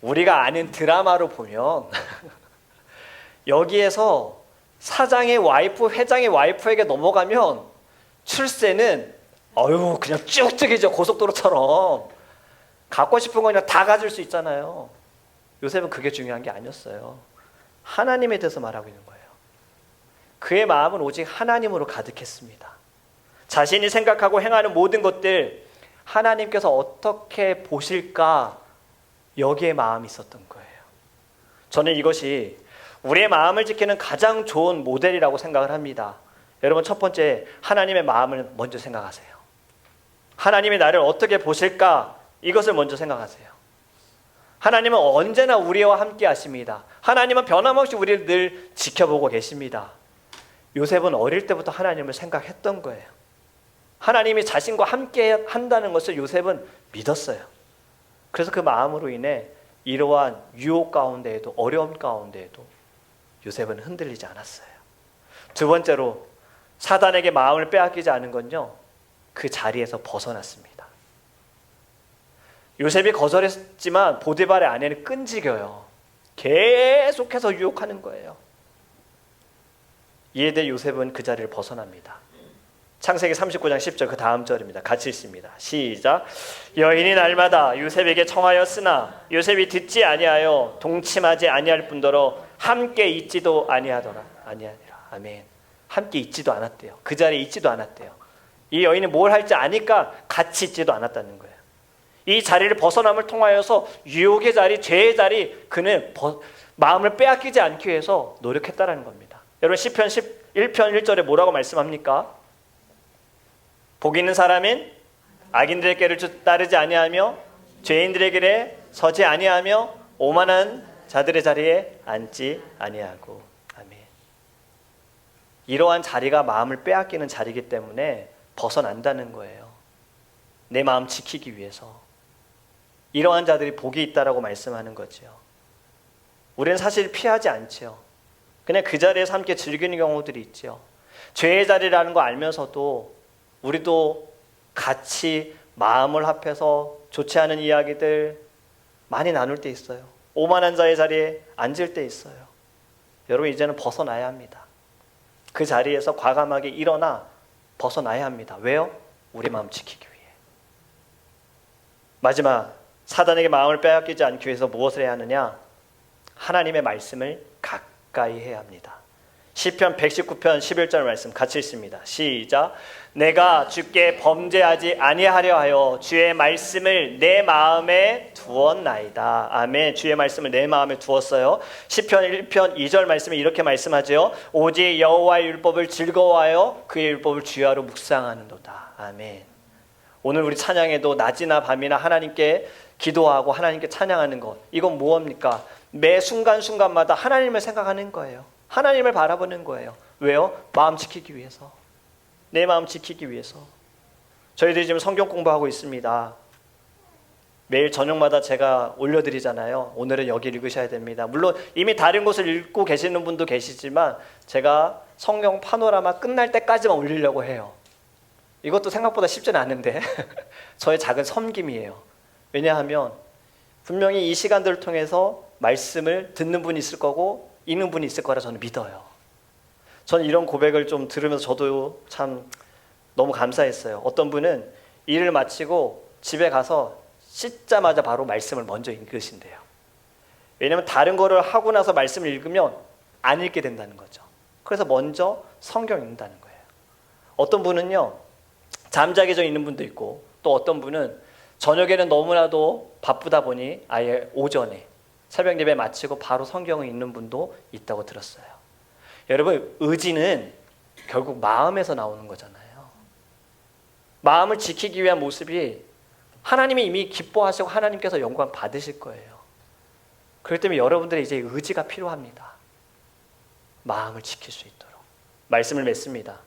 우리가 아는 드라마로 보면 여기에서 사장의 와이프, 회장의 와이프에게 넘어가면 출세는 그냥 쭉쭉이죠. 고속도로처럼 갖고 싶은 거 그냥 다 가질 수 있잖아요. 요셉은 그게 중요한 게 아니었어요. 하나님에 대해서 말하고 있는 거예요. 그의 마음은 오직 하나님으로 가득했습니다. 자신이 생각하고 행하는 모든 것들 하나님께서 어떻게 보실까, 여기에 마음이 있었던 거예요. 저는 이것이 우리의 마음을 지키는 가장 좋은 모델이라고 생각을 합니다. 여러분, 첫 번째, 하나님의 마음을 먼저 생각하세요. 하나님이 나를 어떻게 보실까, 이것을 먼저 생각하세요. 하나님은 언제나 우리와 함께 하십니다. 하나님은 변함없이 우리를 늘 지켜보고 계십니다. 요셉은 어릴 때부터 하나님을 생각했던 거예요. 하나님이 자신과 함께 한다는 것을 요셉은 믿었어요. 그래서 그 마음으로 인해 이러한 유혹 가운데에도, 어려움 가운데에도 요셉은 흔들리지 않았어요. 두 번째로, 사단에게 마음을 빼앗기지 않은 건요, 그 자리에서 벗어났습니다. 요셉이 거절했지만 보디발의 아내는 끈질겨요. 계속해서 유혹하는 거예요. 이에 대해 요셉은 그 자리를 벗어납니다. 창세기 39장 10절 그 다음 절입니다. 같이 읽습니다. 시작. 여인이 날마다 요셉에게 청하였으나 요셉이 듣지 아니하여 동침하지 아니할 뿐더러 함께 있지도 아니하니라. 아멘. 함께 있지도 않았대요. 그 자리에 있지도 않았대요. 이 여인이 뭘 할지 아니까 같이 있지도 않았다는 거예요. 이 자리를 벗어남을 통하여서 유혹의 자리, 죄의 자리, 그는 마음을 빼앗기지 않기 위해서 노력했다라는 겁니다. 여러분 시편 11편 1절에 뭐라고 말씀합니까? 복 있는 사람은 악인들의 길을 따르지 아니하며 죄인들의 길에 서지 아니하며 오만한 자들의 자리에 앉지 아니하고. 아멘. 이러한 자리가 마음을 빼앗기는 자리이기 때문에 벗어난다는 거예요. 내 마음 지키기 위해서. 이러한 자들이 복이 있다라고 말씀하는 거죠. 우리는 사실 피하지 않죠. 그냥 그 자리에서 함께 즐기는 경우들이 있죠. 죄의 자리라는 거 알면서도 우리도 같이 마음을 합해서 좋지 않은 이야기들 많이 나눌 때 있어요. 오만한 자의 자리에 앉을 때 있어요. 여러분 이제는 벗어나야 합니다. 그 자리에서 과감하게 일어나 벗어나야 합니다. 왜요? 우리 마음 지키기 위해. 마지막, 사단에게 마음을 빼앗기지 않기 위해서 무엇을 해야 하느냐? 하나님의 말씀을 가까이 해야 합니다. 시편 119편 11절 말씀 같이 읽습니다. 시작. 내가 주께 범죄하지 아니하려 하여 주의 말씀을 내 마음에 두었나이다. 아멘. 주의 말씀을 내 마음에 두었어요. 시편 1편 2절 말씀에 이렇게 말씀하죠. 오직 여호와의 율법을 즐거워하여 그의 율법을 주야로 묵상하는도다. 아멘. 오늘 우리 찬양에도 낮이나 밤이나 하나님께 기도하고 하나님께 찬양하는 것, 이건 무엇입니까? 매 순간순간마다 하나님을 생각하는 거예요. 하나님을 바라보는 거예요. 왜요? 마음 지키기 위해서. 내 마음 지키기 위해서. 저희들이 지금 성경 공부하고 있습니다. 매일 저녁마다 제가 올려드리잖아요. 오늘은 여기 읽으셔야 됩니다. 물론 이미 다른 곳을 읽고 계시는 분도 계시지만 제가 성경 파노라마 끝날 때까지만 올리려고 해요. 이것도 생각보다 쉽지는 않은데 저의 작은 섬김이에요. 왜냐하면 분명히 이 시간들을 통해서 말씀을 듣는 분이 있을 거고 읽는 분이 있을 거라 저는 믿어요. 저는 이런 고백을 좀 들으면서 저도 참 너무 감사했어요. 어떤 분은 일을 마치고 집에 가서 씻자마자 바로 말씀을 먼저 읽으신대요. 왜냐하면 다른 거를 하고 나서 말씀을 읽으면 안 읽게 된다는 거죠. 그래서 먼저 성경 읽는다는 거예요. 어떤 분은요, 잠자기 전에 읽는 분도 있고, 또 어떤 분은 저녁에는 너무나도 바쁘다 보니 아예 오전에 새벽 예배 마치고 바로 성경을 읽는 분도 있다고 들었어요. 여러분, 의지는 결국 마음에서 나오는 거잖아요. 마음을 지키기 위한 모습이 하나님이 이미 기뻐하시고 하나님께서 영광 받으실 거예요. 그렇기 때문에 여러분들의 이제 의지가 필요합니다. 마음을 지킬 수 있도록. 말씀을 맺습니다.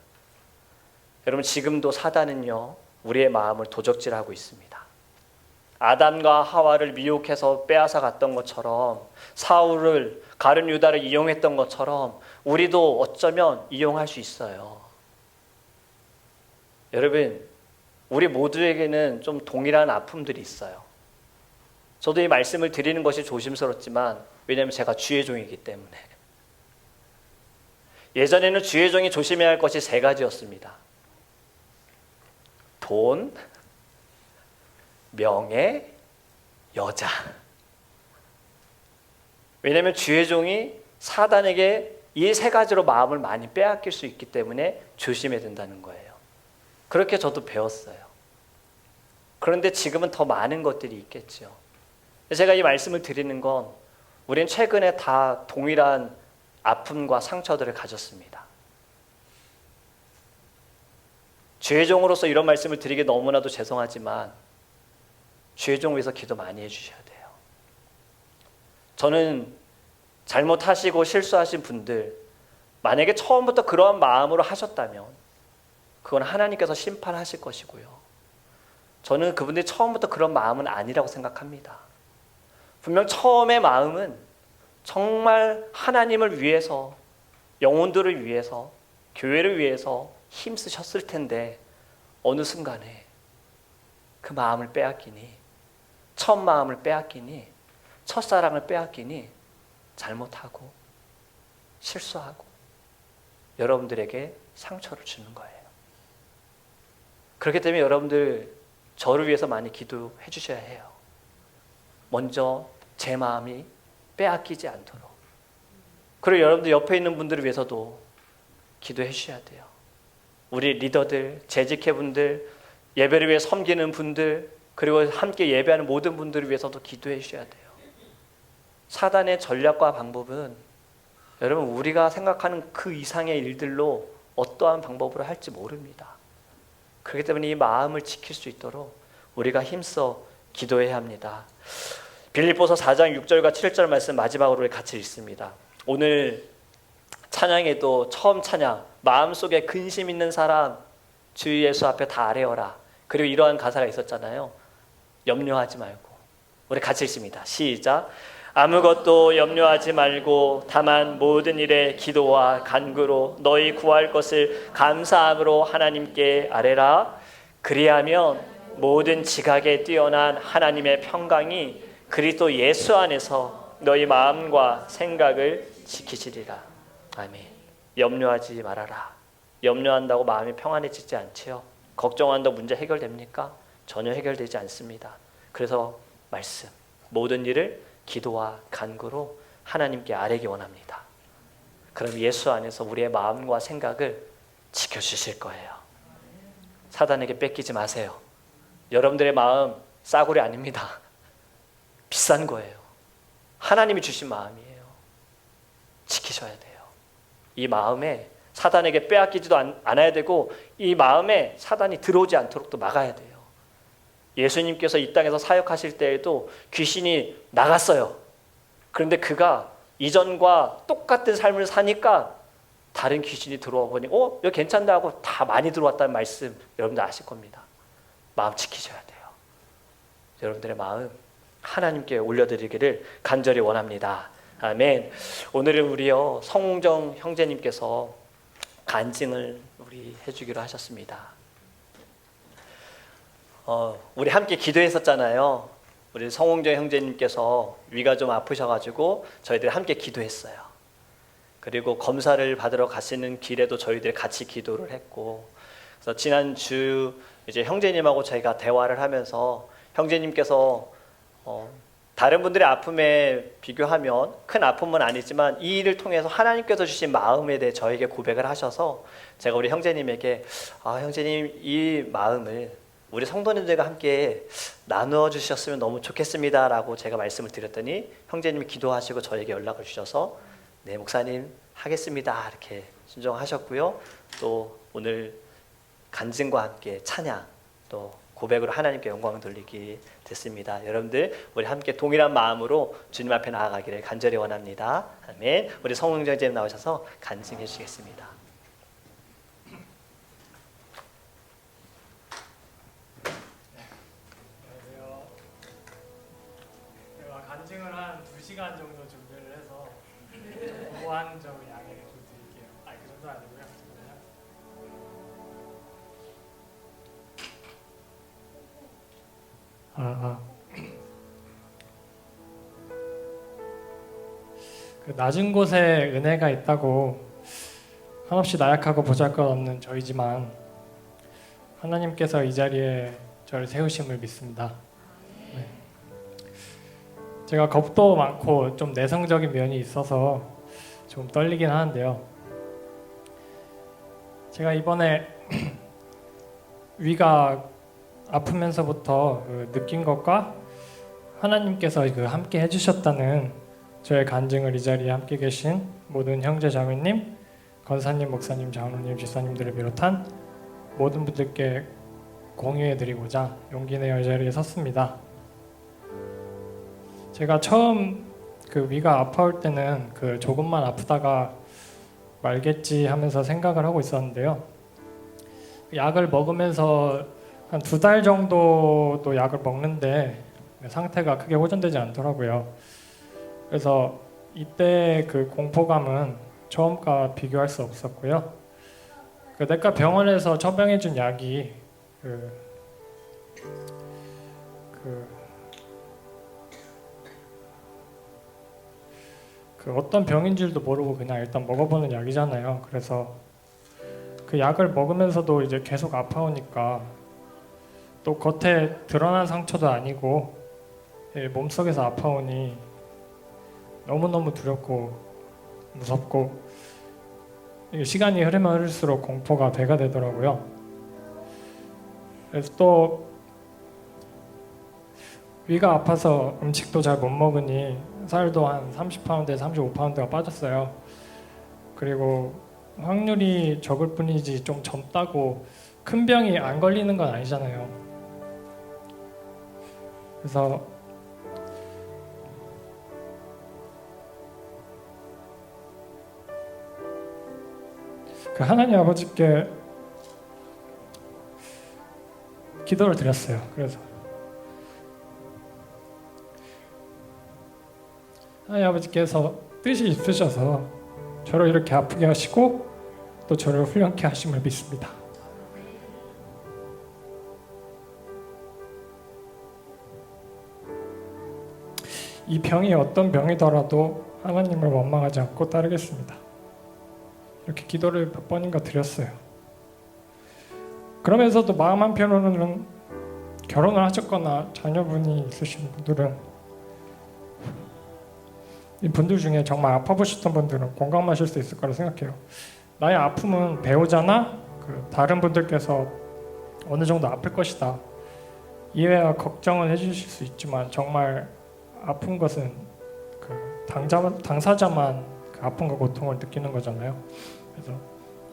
여러분, 지금도 사단은요, 우리의 마음을 도적질하고 있습니다. 아담과 하와를 미혹해서 빼앗아 갔던 것처럼, 사울을, 가룟 유다를 이용했던 것처럼 우리도 어쩌면 이용할 수 있어요. 여러분, 우리 모두에게는 좀 동일한 아픔들이 있어요. 저도 이 말씀을 드리는 것이 조심스럽지만, 왜냐하면 제가 주의 종이기 때문에. 예전에는 주의 종이 조심해야 할 것이 3가지였습니다. 돈, 명예, 여자. 왜냐하면 주의 종이 사단에게 이 3가지로 마음을 많이 빼앗길 수 있기 때문에 조심해야 된다는 거예요. 그렇게 저도 배웠어요. 그런데 지금은 더 많은 것들이 있겠죠. 제가 이 말씀을 드리는 건 우린 최근에 다 동일한 아픔과 상처들을 가졌습니다. 주의 종으로서 이런 말씀을 드리기 너무나도 죄송하지만 주의 종 위해서 기도 많이 해주셔야 돼요. 저는 잘못하시고 실수하신 분들, 만약에 처음부터 그러한 마음으로 하셨다면 그건 하나님께서 심판하실 것이고요. 저는 그분들이 처음부터 그런 마음은 아니라고 생각합니다. 분명 처음의 마음은 정말 하나님을 위해서, 영혼들을 위해서, 교회를 위해서 힘쓰셨을 텐데 어느 순간에 그 마음을 빼앗기니, 첫 마음을 빼앗기니, 첫사랑을 빼앗기니 잘못하고 실수하고 여러분들에게 상처를 주는 거예요. 그렇기 때문에 여러분들 저를 위해서 많이 기도해 주셔야 해요. 먼저 제 마음이 빼앗기지 않도록. 그리고 여러분들 옆에 있는 분들을 위해서도 기도해 주셔야 돼요. 우리 리더들, 재직회분들, 예배를 위해 섬기는 분들, 그리고 함께 예배하는 모든 분들을 위해서도 기도해 주셔야 돼요. 사단의 전략과 방법은 여러분 우리가 생각하는 그 이상의 일들로 어떠한 방법으로 할지 모릅니다. 그렇기 때문에 이 마음을 지킬 수 있도록 우리가 힘써 기도해야 합니다. 빌립보서 4장 6절과 7절 말씀 마지막으로 우리 같이 읽습니다. 오늘 찬양에도 처음 찬양, 마음속에 근심 있는 사람 주 예수 앞에 다 아뢰어라. 그리고 이러한 가사가 있었잖아요. 염려하지 말고. 우리 같이 읽습니다. 시작. 아무것도 염려하지 말고 다만 모든 일에 기도와 간구로 너희 구할 것을 감사함으로 하나님께 아뢰라. 그리하면 모든 지각에 뛰어난 하나님의 평강이 그리스도 예수 안에서 너희 마음과 생각을 지키시리라. 아멘. 염려하지 말아라. 염려한다고 마음이 평안해지지 않지요. 걱정한다고 문제 해결됩니까? 전혀 해결되지 않습니다. 그래서 말씀, 모든 일을 기도와 간구로 하나님께 아뢰기 원합니다. 그럼 예수 안에서 우리의 마음과 생각을 지켜주실 거예요. 사단에게 뺏기지 마세요. 여러분들의 마음 싸구려 아닙니다. 비싼 거예요. 하나님이 주신 마음이에요. 지키셔야 돼요. 이 마음에 사단에게 빼앗기지도 않아야 되고 이 마음에 사단이 들어오지 않도록 또 막아야 돼요. 예수님께서 이 땅에서 사역하실 때에도 귀신이 나갔어요. 그런데 그가 이전과 똑같은 삶을 사니까 다른 귀신이 들어와 보니 여기 괜찮다 하고 다 많이 들어왔다는 말씀 여러분들 아실 겁니다. 마음 지키셔야 돼요. 여러분들의 마음 하나님께 올려드리기를 간절히 원합니다. 아멘. 오늘은 우리요 성웅정 형제님께서 간증을 우리 해주기로 하셨습니다. 우리 함께 기도했었잖아요. 우리 성홍정 형제님께서 위가 좀 아프셔가지고 저희들 함께 기도했어요. 그리고 검사를 받으러 가시는 길에도 저희들 같이 기도를 했고, 그래서 지난주 이제 형제님하고 저희가 대화를 하면서 형제님께서 다른 분들의 아픔에 비교하면 큰 아픔은 아니지만 이 일을 통해서 하나님께서 주신 마음에 대해 저에게 고백을 하셔서 제가 우리 형제님에게 형제님 이 마음을 우리 성도님들과 함께 나누어 주셨으면 너무 좋겠습니다 라고 제가 말씀을 드렸더니 형제님이 기도하시고 저에게 연락을 주셔서 네 목사님 하겠습니다 이렇게 순종하셨고요. 또 오늘 간증과 함께 찬양 또 고백으로 하나님께 영광을 돌리게 됐습니다. 여러분들 우리 함께 동일한 마음으로 주님 앞에 나아가기를 간절히 원합니다. 아멘. 우리 성웅정 형제님 나오셔서 간증해 주시겠습니다. 간증을 한 2시간 정도 준비를 해서 무한 점을 양해를 좀 드릴게요. 그 정도 아니고요. 그 낮은 곳에 은혜가 있다고 한없이 나약하고 보잘것없는 저희지만 하나님께서 이 자리에 저를 세우심을 믿습니다. 네. 제가 겁도 많고 좀 내성적인 면이 있어서 좀 떨리긴 하는데요. 제가 이번에 위가 아프면서부터 느낀 것과 하나님께서 함께 해주셨다는 저의 간증을 이 자리에 함께 계신 모든 형제 자매님, 권사님, 목사님, 장로님, 집사님들을 비롯한 모든 분들께 공유해드리고자 용기 내어 이 자리에 섰습니다. 제가 처음 위가 아파올 때는 조금만 아프다가 말겠지 하면서 생각을 하고 있었는데요. 약을 먹으면서 한 2달 정도도 약을 먹는데 상태가 크게 호전되지 않더라고요. 그래서 이때 공포감은 처음과 비교할 수 없었고요. 내과 병원에서 처방해준 약이 어떤 병인 줄도 모르고 그냥 일단 먹어보는 약이잖아요. 그래서 그 약을 먹으면서도 이제 계속 아파오니까 또 겉에 드러난 상처도 아니고 몸속에서 아파오니 너무너무 두렵고 무섭고 이게 시간이 흐르면 흐를수록 공포가 배가 되더라고요. 그래서 또 위가 아파서 음식도 잘 못 먹으니 살도 한 30파운드에 35파운드가 빠졌어요. 그리고 확률이 적을 뿐이지 좀 젊다고 큰 병이 안 걸리는 건 아니잖아요. 그래서 그 하나님 아버지께 기도를 드렸어요. 그래서 하나님 아버지께서 뜻이 있으셔서 저를 이렇게 아프게 하시고 또 저를 훈련케 하심을 믿습니다. 이 병이 어떤 병이더라도 하나님을 원망하지 않고 따르겠습니다. 이렇게 기도를 몇 번인가 드렸어요. 그러면서도 마음 한편으로는 결혼을 하셨거나 자녀분이 있으신 분들은 이 분들 중에 정말 아파보셨던 분들은 공감하실 수 있을 거라 생각해요. 나의 아픔은 배우자나 다른 분들께서 어느 정도 아플 것이다. 이해와 걱정은 해주실 수 있지만 정말 아픈 것은 당사자만 아픔과 고통을 느끼는 거잖아요. 그래서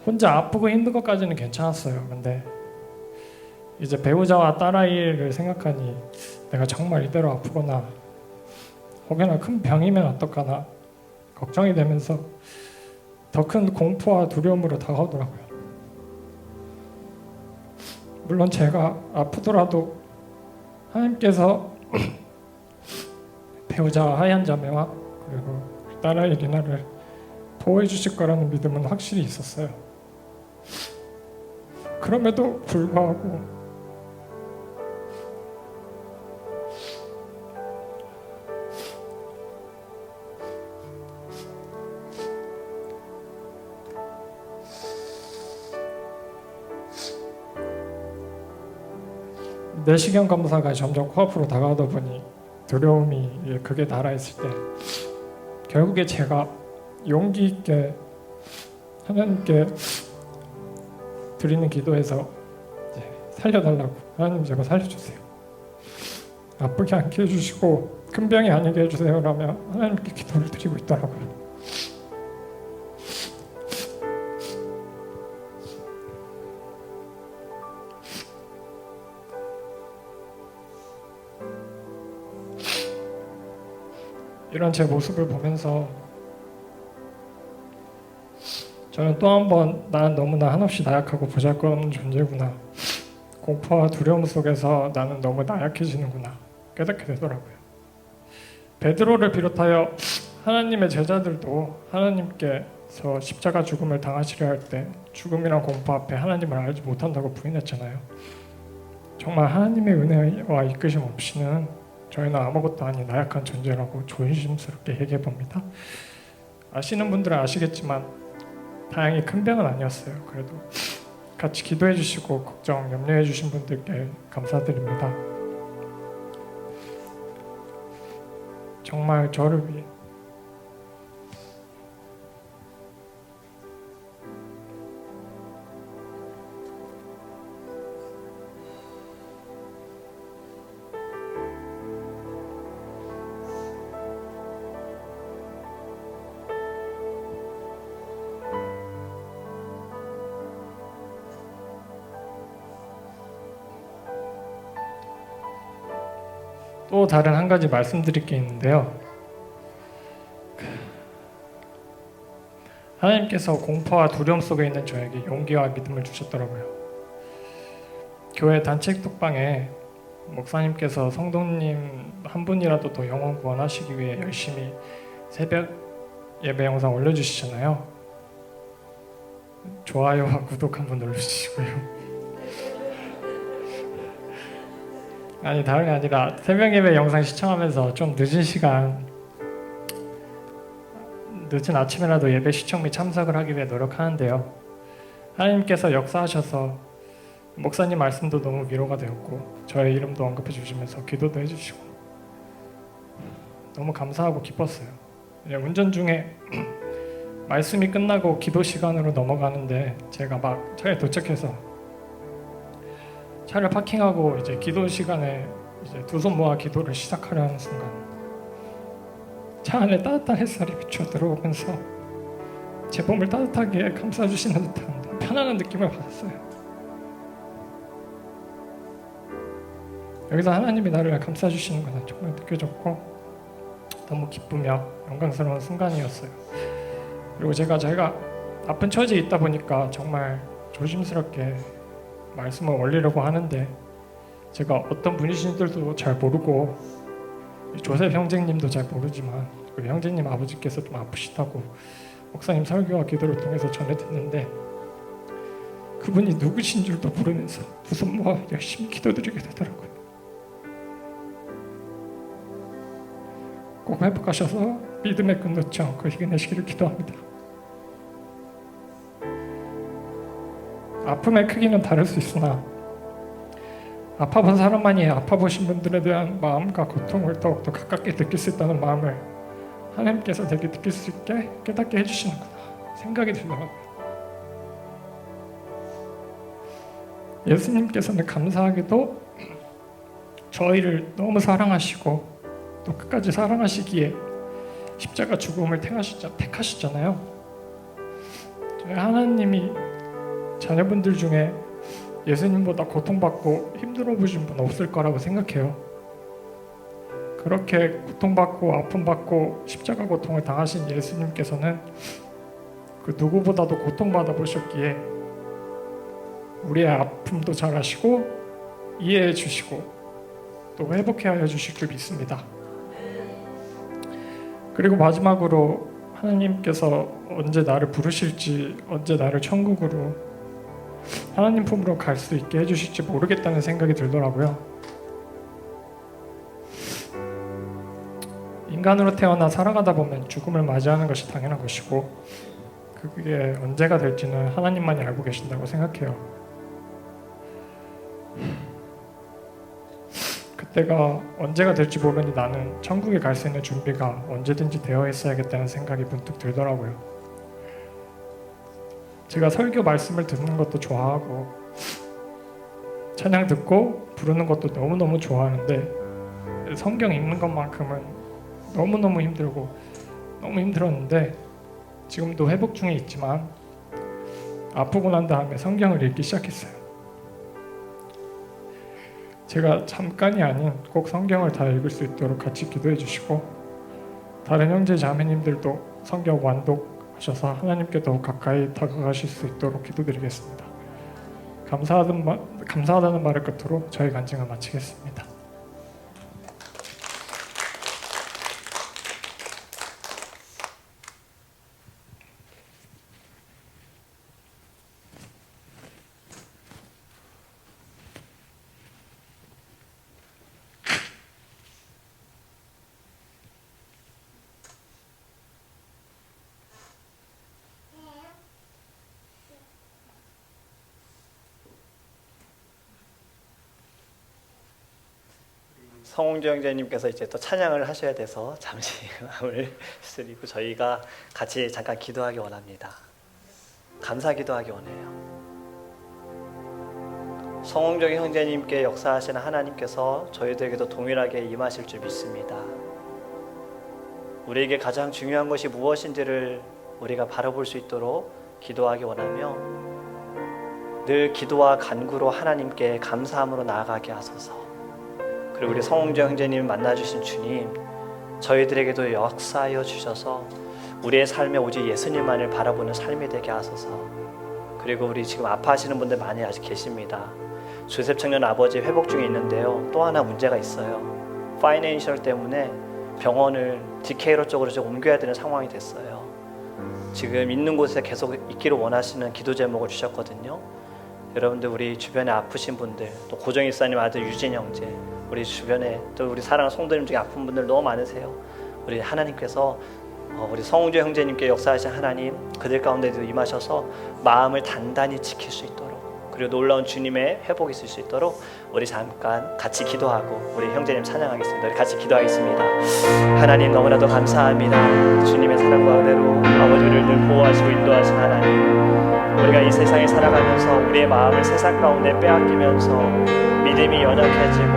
혼자 아프고 힘든 것까지는 괜찮았어요. 근데 이제 배우자와 딸아이를 생각하니 내가 정말 이대로 아프거나 혹여나 큰 병이면 어떡하나 걱정이 되면서 더 큰 공포와 두려움으로 다가오더라고요. 물론 제가 아프더라도 하나님께서 배우자 하얀 자매와 그리고 딸아이 리나를 보호해 주실 거라는 믿음은 확실히 있었어요. 그럼에도 불구하고 내시경 검사가 점점 코앞으로 다가오다 보니 두려움이 극에 달하였을 때 결국에 제가 용기 있게 하나님께 드리는 기도에서 살려달라고, 하나님 제발 살려주세요, 아프게 않게 해주시고 큰 병이 아니게 해주세요 라며 하나님께 기도를 드리고 있더라고요. 이런 제 모습을 보면서 저는 또 한 번 나는 너무나 한없이 나약하고 보잘것없는 존재구나, 공포와 두려움 속에서 나는 너무 나약해지는구나 깨닫게 되더라고요. 베드로를 비롯하여 하나님의 제자들도 하나님께서 십자가 죽음을 당하시려 할 때 죽음이란 공포 앞에 하나님을 알지 못한다고 부인했잖아요. 정말 하나님의 은혜와 이끄심 없이는 저희는 아무것도 아닌 나약한 존재라고 조심스럽게 얘기해 봅니다. 아시는 분들은 아시겠지만 다행히 큰 병은 아니었어요. 그래도 같이 기도해 주시고 걱정, 염려해 주신 분들께 감사드립니다. 정말 저를 위해 또 다른 한 가지 말씀드릴 게 있는데요. 하나님께서 공포와 두려움 속에 있는 저에게 용기와 믿음을 주셨더라고요. 교회 단체 톡방에 목사님께서 성도님 한 분이라도 더 영혼 구원하시기 위해 열심히 새벽 예배 영상 올려주시잖아요. 좋아요와 구독 한번 눌러주시고요. 아니 다름이 아니라 새벽 예배 영상 시청하면서 좀 늦은 아침이라도 예배 시청 및 참석을 하기 위해 노력하는데요. 하나님께서 역사하셔서 목사님 말씀도 너무 위로가 되었고 저의 이름도 언급해 주시면서 기도도 해주시고 너무 감사하고 기뻤어요. 운전 중에 말씀이 끝나고 기도 시간으로 넘어가는데 제가 막 차에 도착해서 차를 파킹하고 이제 기도 시간에 이제 두 손 모아 기도를 시작하려 하는 순간 차 안에 따뜻한 햇살이 비쳐 들어오면서 제 몸을 따뜻하게 감싸주시는 듯한 편안한 느낌을 받았어요. 여기서 하나님이 나를 감싸주시는 것은 정말 느껴졌고 너무 기쁘며 영광스러운 순간이었어요. 그리고 제가 아픈 처지에 있다 보니까 정말 조심스럽게 말씀을 올리려고 하는데 제가 어떤 분이신지도 잘 모르고 조셉 형제님도 잘 모르지만 우리 형제님 아버지께서 좀 아프시다고 목사님 설교와 기도를 통해서 전해 듣는데 그분이 누구신 줄도 모르면서 두 손 모아 열심히 기도드리게 되더라고요. 꼭 회복하셔서 믿음의 끈 놓지 않고 이겨내시기를 기도합니다. 아픔의 크기는 다를 수 있으나 아파본 사람만이 아파보신 분들에 대한 마음과 고통을 더욱더 가깝게 느낄 수 있다는 마음을 하나님께서 되게 느낄 수 있게 깨닫게 해주시는구나 생각이 들더라고요. 예수님께서는 감사하게도 저희를 너무 사랑하시고 또 끝까지 사랑하시기에 십자가 죽음을 택하셨잖아요. 저희 하나님이 자녀분들 중에 예수님보다 고통받고 힘들어 보신 분 없을 거라고 생각해요. 그렇게 고통받고 아픔받고 십자가 고통을 당하신 예수님께서는 그 누구보다도 고통받아 보셨기에 우리의 아픔도 잘 아시고 이해해 주시고 또 회복해 하여 주실 줄 믿습니다. 그리고 마지막으로 하나님께서 언제 나를 부르실지 언제 나를 천국으로 하나님 품으로 갈 수 있게 해주실지 모르겠다는 생각이 들더라고요. 인간으로 태어나 살아가다 보면 죽음을 맞이하는 것이 당연한 것이고 그게 언제가 될지는 하나님만이 알고 계신다고 생각해요. 그때가 언제가 될지 모르니 나는 천국에 갈 수 있는 준비가 언제든지 되어 있어야겠다는 생각이 문득 들더라고요. 제가 설교 말씀을 듣는 것도 좋아하고 찬양 듣고 부르는 것도 너무너무 좋아하는데 성경 읽는 것만큼은 너무너무 힘들고 너무 힘들었는데 지금도 회복 중에 있지만 아프고 난 다음에 성경을 읽기 시작했어요. 제가 잠깐이 아닌 꼭 성경을 다 읽을 수 있도록 같이 기도해 주시고 다른 형제 자매님들도 성경 완독하셔서 하나님께 더 가까이 다가가실 수 있도록 기도드리겠습니다. 감사하다는 말을 끝으로 저희 간증을 마치겠습니다. 성홍주 형제님께서 이제 또 찬양을 하셔야 돼서 잠시 마음을 쓰리고 저희가 같이 잠깐 기도하기 원합니다. 감사 기도하기 원해요. 성홍주 형제님께 역사하시는 하나님께서 저희들에게도 동일하게 임하실 줄 믿습니다. 우리에게 가장 중요한 것이 무엇인지를 우리가 바라볼 수 있도록 기도하기 원하며 늘 기도와 간구로 하나님께 감사함으로 나아가게 하소서. 그리고 우리 성홍주 형제님 만나주신 주님, 저희들에게도 역사하여 주셔서 우리의 삶에 오직 예수님만을 바라보는 삶이 되게 하소서. 그리고 우리 지금 아파하시는 분들 많이 아직 계십니다. 조셉 청년 아버지 회복 중에 있는데요, 또 하나 문제가 있어요. 파이낸셜 때문에 병원을 디케이로 쪽으로 좀 옮겨야 되는 상황이 됐어요. 지금 있는 곳에 계속 있기를 원하시는 기도 제목을 주셨거든요. 여러분들 우리 주변에 아프신 분들, 또 고정일사님 아들 유진 형제, 우리 주변에 또 우리 사랑하는 성도님 중에 아픈 분들 너무 많으세요. 우리 하나님께서 우리 성웅주 형제님께 역사하신 하나님, 그들 가운데도 임하셔서 마음을 단단히 지킬 수 있도록, 그리고 놀라운 주님의 회복이 있을 수 있도록 우리 잠깐 같이 기도하고 우리 형제님 찬양하겠습니다. 우리 같이 기도하겠습니다. 하나님 너무나도 감사합니다. 주님의 사랑과 은혜로 아버지 우리를 늘 보호하시고 인도하신 하나님, 우리가 이 세상에 살아가면서 우리의 마음을 세상 가운데 빼앗기면서 믿음이 연약해지고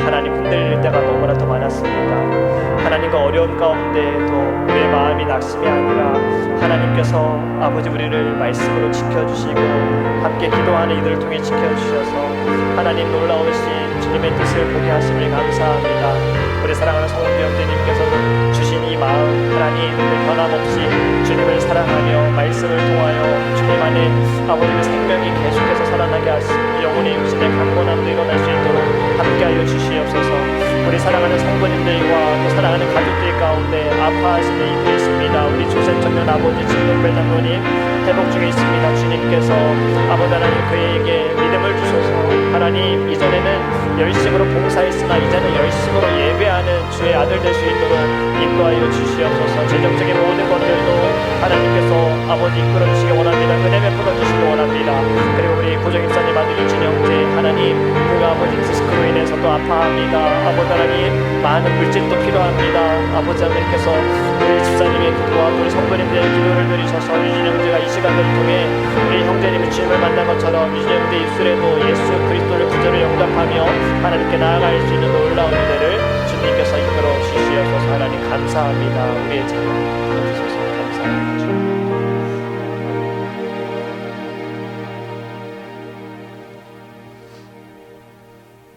하나님 흔들릴 때가 너무나도 많았습니다. 하나님과 어려운 가운데에도 우리의 마음이 낙심이 아니라 하나님께서 아버지 우리를 말씀으로 지켜주시고 함께 기도하는 이들을 통해 지켜주셔서 하나님 놀라우신 주님의 뜻을 보게 하심을 감사합니다. 우리 사랑하는 성원비 형제님께서도 주신 이 마음 하나님 변함없이 주님을 사랑하며 말씀을 통하여 주님 안에 아버지의 생명이 계속해서 살아나게 하시고 영혼의 육신의 강건함도 일어날 수 있도록 함께하여 주시옵소서. 우리 사랑하는 성도님들과 또 사랑하는 가족들 가운데 아파하시는 이들이 있습니다. 우리 조센청년 아버지 진동배 장로님 회복 중에 있습니다. 주님께서 아버지 하나님 그에게 믿음을 주셔서 하나님 이전에는 열심으로 봉사했으나 이제는 열심으로 예배하는 주의 아들 될 수 있도록 인도하여 주시옵소서. 재정적인 모든 것들도 하나님께서 아버지 이끌어 주시기 원합니다. 은혜 베풀어 주시기 원합니다. 그리고 우리 고정입사님 아들 유진 형제 하나님 그가 아버지 디스크로 인해서 또 아파합니다. 아버지 하나님 많은 물질도 필요합니다. 아버지 하나님께서 우리 집사님의 기도와 우리 성도님들의 기도를 드리셔서 유진 형제가 이 시간을 통해 우리 형제님의 주님을 만난 것처럼 유진 형제 입술에도 예수 그리스도를 구주로 영접하며 하나님께 나아갈 수 있는 놀라운 은혜를 주님께서 이끌어 주시옵소서. 하나님 감사합니다. 우리의 찬양 받으소서. 감사합니다. 주님.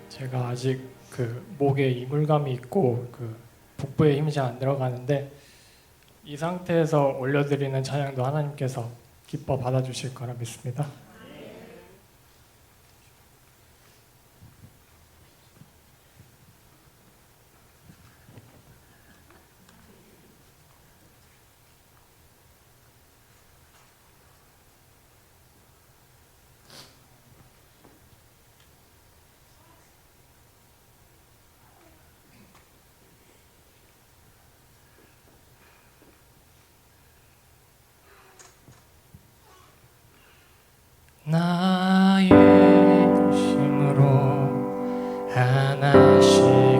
제가 아직 그 목에 이물감이 있고 그 복부에 힘이 잘 안 들어가는데 이 상태에서 올려드리는 찬양도 하나님께서 기뻐 받아주실 거라 믿습니다. 나의 힘으로 하나시기로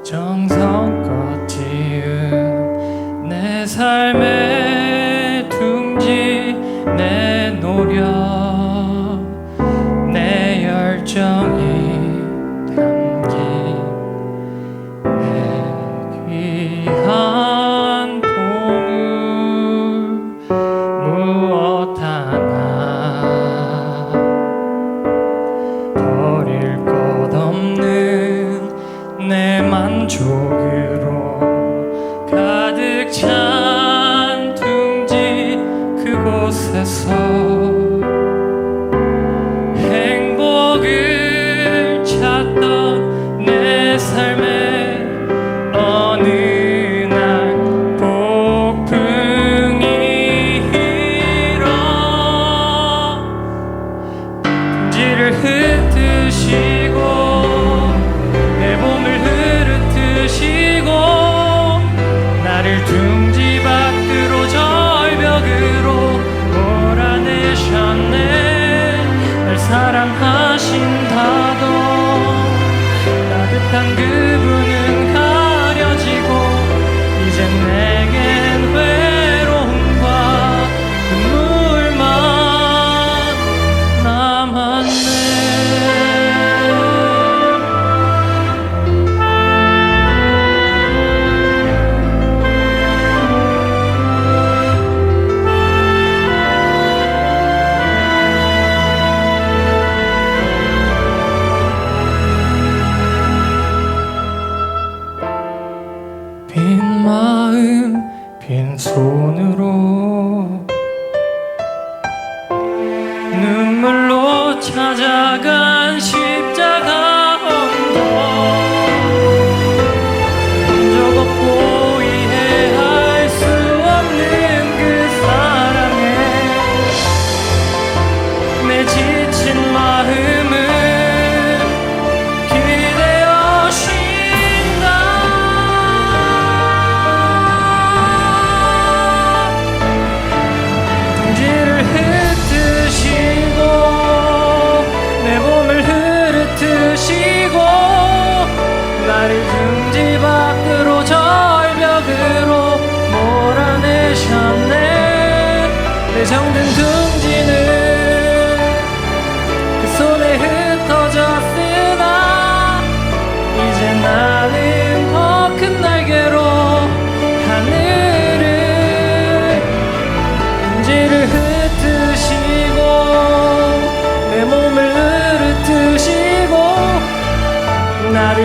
정성껏 지은 내 삶의 둥지 내 노력 내 열정이 담긴 내 귀한 보물 무엇 하나 버릴 것 없는 내 만족으로 가득 찬 둥지 그곳에서 행복을 찾던 내 삶에 어느 날 폭풍이 일어 둥지를 흩으시고 내 몸을 흐르듯이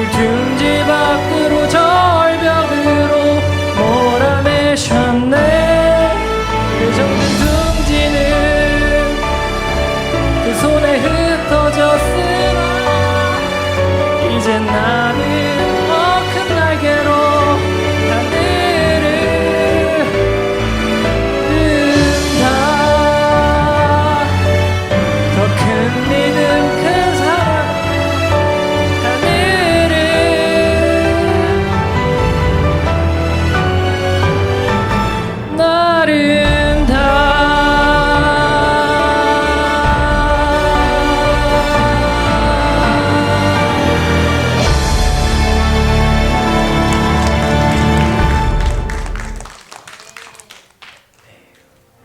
우릴 둥지 밖으로 절벽으로 몰아내셨네. 그 정든 둥지는 그 손에 흩어졌으나 이제 나는 큰 날개로 하늘을 든다. 더 큰 믿음 큰 사랑 하늘을 나른다.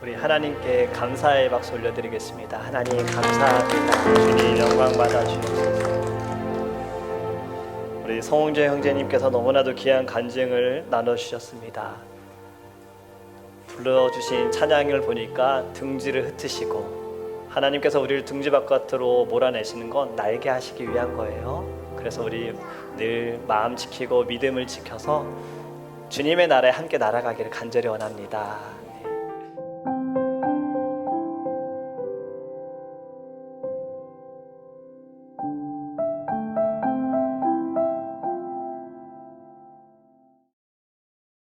우리 하나님께 감사의 박수 올려드리겠습니다. 하나님 감사합니다. 주님 영광 받아 주옵소서. 우리 성홍재 형제님께서 너무나도 귀한 간증을 나눠주셨습니다. 불러주신 찬양을 보니까 둥지를 흩으시고 하나님께서 우리를 둥지 바깥으로 몰아내시는 건 날게 하시기 위한 거예요. 그래서 우리 늘 마음 지키고 믿음을 지켜서 주님의 나라에 함께 날아가기를 간절히 원합니다.